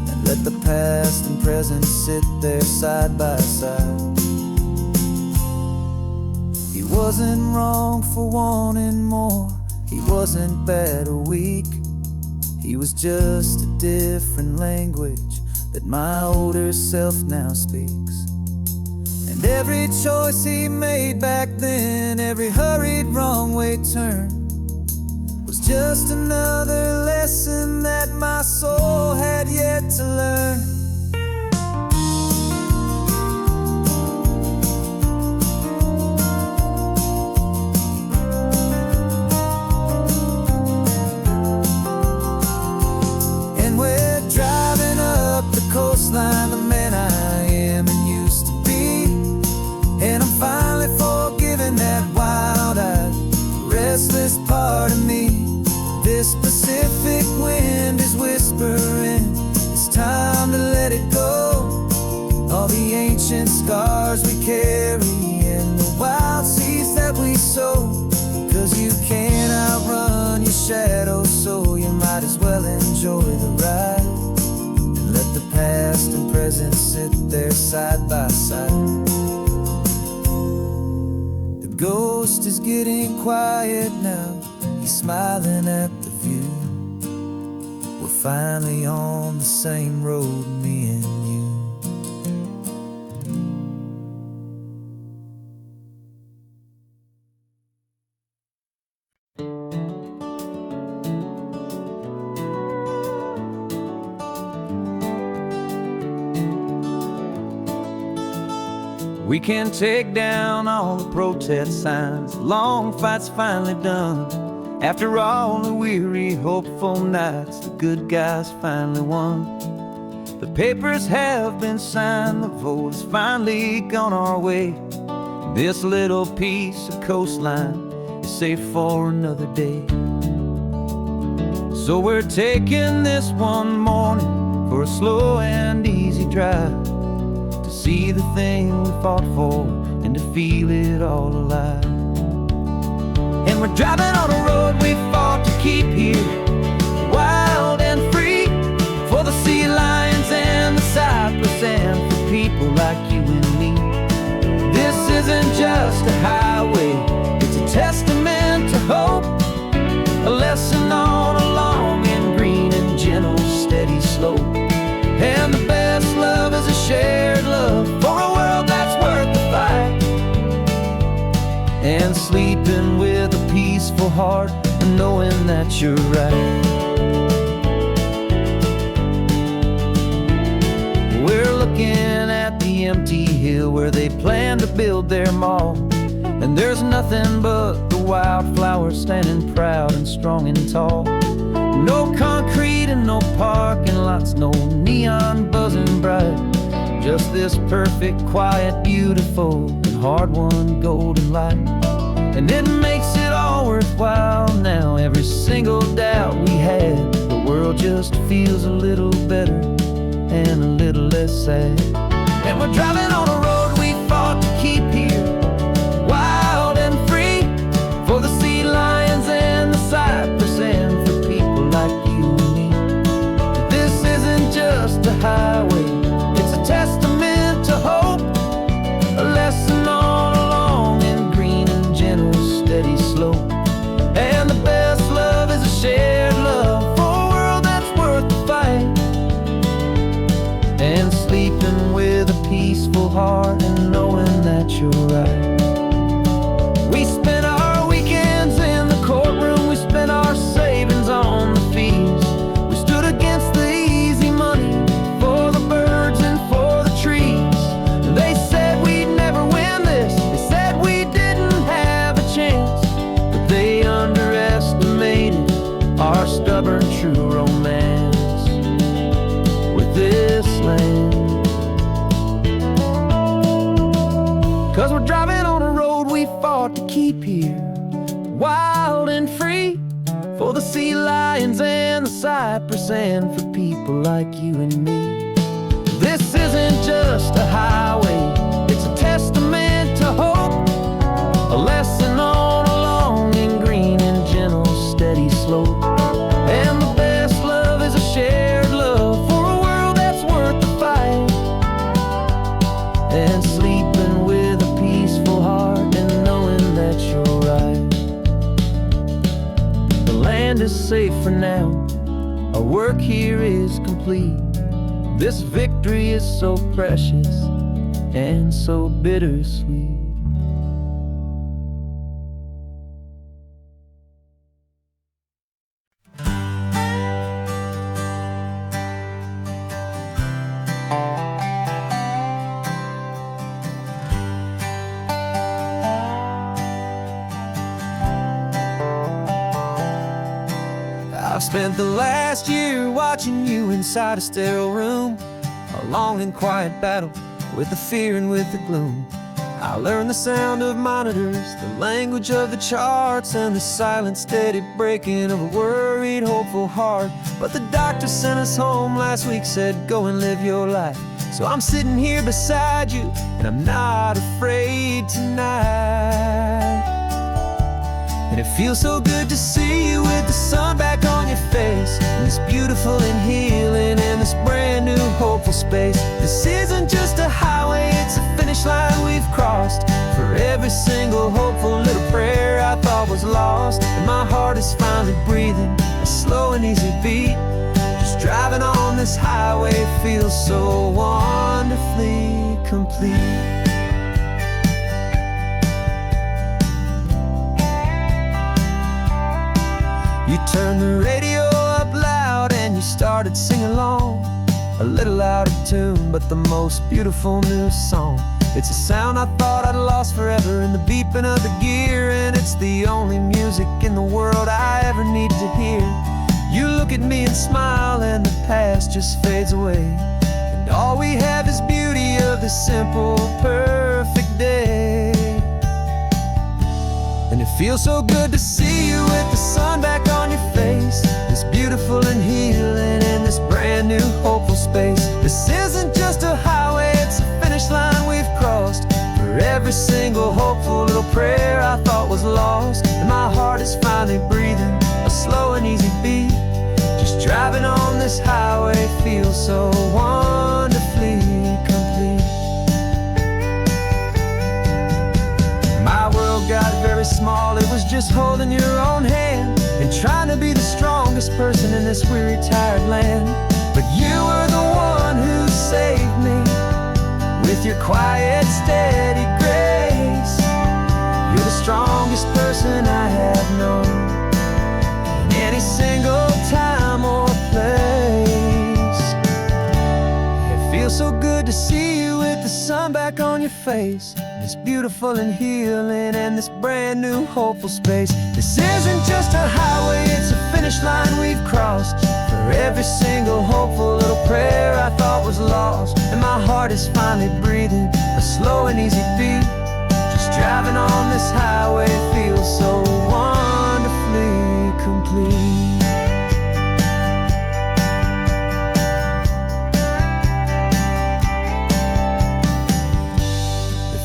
Speaker 2: And let the past and present sit there side by side. He wasn't wrong for wanting more, he wasn't bad or weak. He was just a different language that my older self now speaks. And every choice he made back then, every hurried wrong way turn, was just another lesson that my soul had yet to learn. Coastline, the man I am and used to be. And I'm finally forgiving that wild-eyed, restless part of me. This Pacific wind is whispering, it's time to let it go. All the ancient scars we carry and the wild seeds that we sow. 'Cause you can't outrun your shadow, so you might as well enjoy the ride. Let the past and present sit there side by side. The ghost is getting quiet now, he's smiling at the view. We're finally on the same road, me and you. We can take down all the protest signs, long fight's finally done. After all the weary, hopeful nights, the good guys finally won. The papers have been signed, the vote has finally gone our way. This little piece of coastline is safe for another day. So we're taking this one morning for a slow and easy drive, see the thing we fought for and to feel it all alive. And we're driving on a road we fought to keep here, wild and free, for the sea lions and the cypress and for people like you and me. This isn't just a highway, it's a testament to hope, a lesson on a long and green and gentle steady slope. And the best love is a shared love for a world that's worth the fight. And sleeping with a peaceful heart and knowing that you're right. We're looking at the empty hill where they plan to build their mall. And there's nothing but the wildflowers standing proud and strong and tall. No concrete and no parking lots, no neon buzzing bright. Just this perfect, quiet, beautiful, and hard-won golden light. And it makes it all worthwhile now, every single doubt we had. The world just feels a little better and a little less sad. And we're driving on a road we fought to keep here, wild and free, for the sea lions and the cypress and for people like you and me. This isn't just a highway, it's a testament to hope, a lesson on a long and green and gentle steady slope. And the best love is a shared love for a world that's worth the fight. And sleeping with a peaceful heart driving on a road we fought to keep here, wild and free, for the sea lions and the cypress, and for people like you and me. This isn't just a highway, it's a testament to hope, a lesson on a long and green and gentle steady slope. And the best love is a shared love for a world that's worth the fight, and sleeping with a peaceful heart and knowing that you're right. The land is safe for now, our work here is complete. This victory is so precious and so bittersweet. I've spent the last year watching you inside a sterile room, a long and quiet battle with the fear and with the gloom. I learned the sound of monitors, the language of the charts, and the silent steady breaking of a worried, hopeful heart. But the doctor sent us home last week, said go and live your life. So I'm sitting here beside you, and I'm not afraid tonight. And it feels so good to see you with the sun back on your face, and this beautiful and healing in this brand new hopeful space. This isn't just a highway, it's a finish line we've crossed. For every single hopeful little prayer I thought was lost, and my heart is finally breathing a slow and easy beat. Just driving on this highway feels so wonderfully complete. You turned the radio up loud and you started singing along, a little out of tune, but the most beautiful new song. It's a sound I thought I'd lost forever in the beeping of the gear, and it's the only music in the world I ever need to hear. You look at me and smile, and the past just fades away, and all we have is beauty of this simple, perfect day. And it feels so good to see you with the sun back on your face, this beautiful and healing in this brand new hopeful space. This isn't just a highway, it's a finish line we've crossed. For every single hopeful little prayer I thought was lost, and my heart is finally breathing a slow and easy beat. Just driving on this highway feels so wonderfully complete. My world got very small, it was just holding your own hand and trying to be the strongest person in this weary, tired land. But you were the one who saved me with your quiet, steady grace. You're the strongest person I have known in any single time or place. It feels so good to see you with the sun back on your face, this beautiful and healing and this brand new hopeful space. This isn't just a highway, it's a finish line we've crossed. For every single hopeful little prayer I thought was lost, and my heart is finally breathing a slow and easy beat. Just driving on this highway feels so wonderfully complete.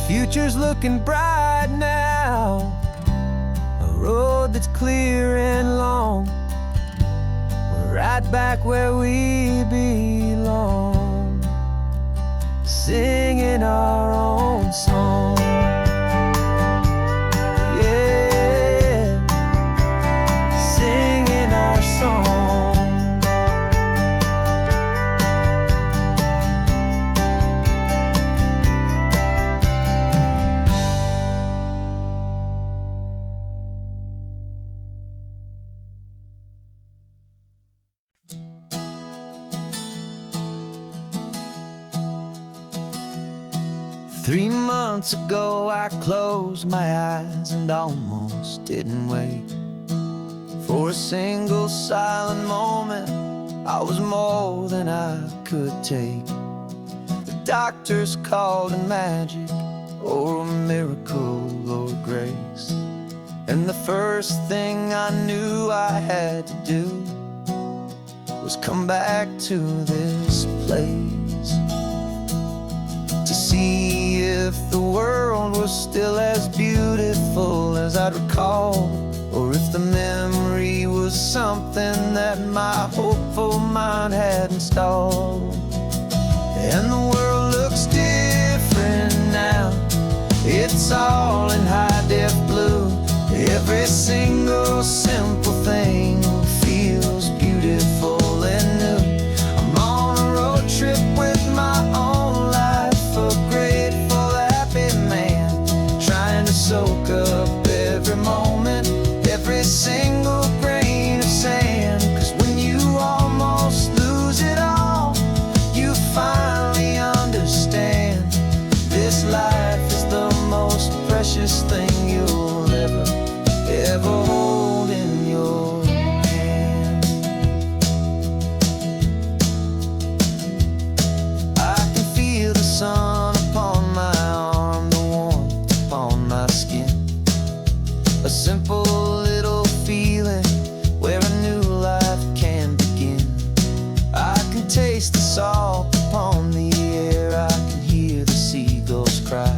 Speaker 2: Future's looking bright now, a road that's clear and long. We're right back where we belong, singing our own song. Yeah, singing our song. Three months ago I closed my eyes and almost didn't wake. For a single silent moment I was more than I could take. The doctors called it magic, or a miracle or grace. And the first thing I knew I had to do was come back to this place, to see if the world was still as beautiful as I'd recall, or if the memory was something that my hopeful mind had installed. And the world looks different now, it's all in high-def blue. Every single simple thing feels beautiful and new. I'm on a road trip with my own life, a grateful, happy man, trying to soak up every moment, every single grain of sand. 'Cause when you almost lose it all, you finally understand this life is the most precious thing you'll ever hold in your hand. I can feel the sun upon my arm, the warmth upon my skin, a simple little feeling where a new life can begin. I can taste the salt upon the air, I can hear the seagulls cry,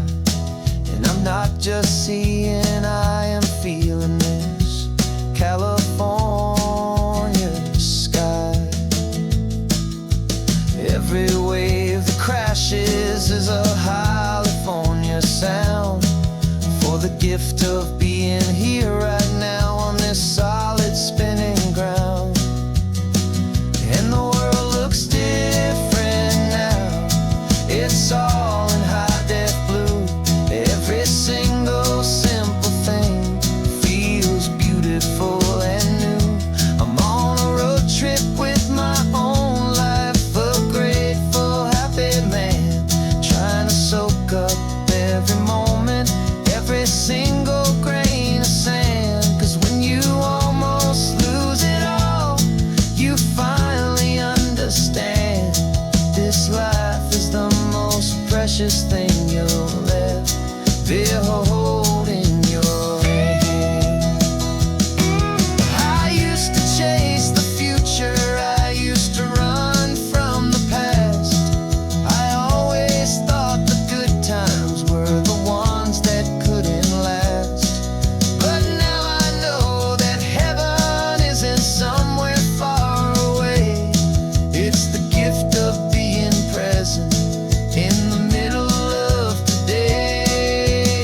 Speaker 2: and I'm not just seeing, I am feeling this California sky. Every wave that crashes is a California sound, for the gift of being here right now on this solid spinning ground. And the world looks different now, it's all in high-def blue. Every single simple thing feels beautiful and new. I'm on a road trip with my own life, a grateful, happy man, trying to soak up every moment, every single grain of sand. 'Cause when you almost lose it all, you finally understand this life is the most precious thing you'll ever hold in your hand. I used to chase the future, I used to run from the past. I always thought the good times were the ones that couldn't last. But now I know that heaven isn't somewhere far away. It's the gift of being present in the middle of today.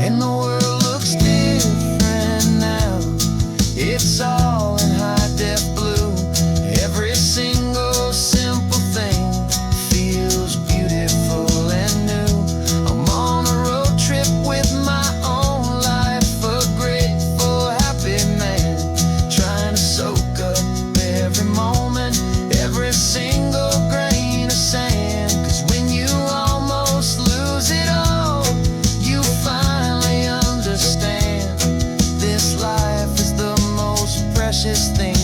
Speaker 2: And the world looks different now, it's all in high-def blue. Every single simple thing feels beautiful and new. I'm on a road trip with my own life, a grateful, happy man, trying to soak up every moment, every single grain of sand. 'Cause when you almost lose it all, you finally understand this life is the most precious thing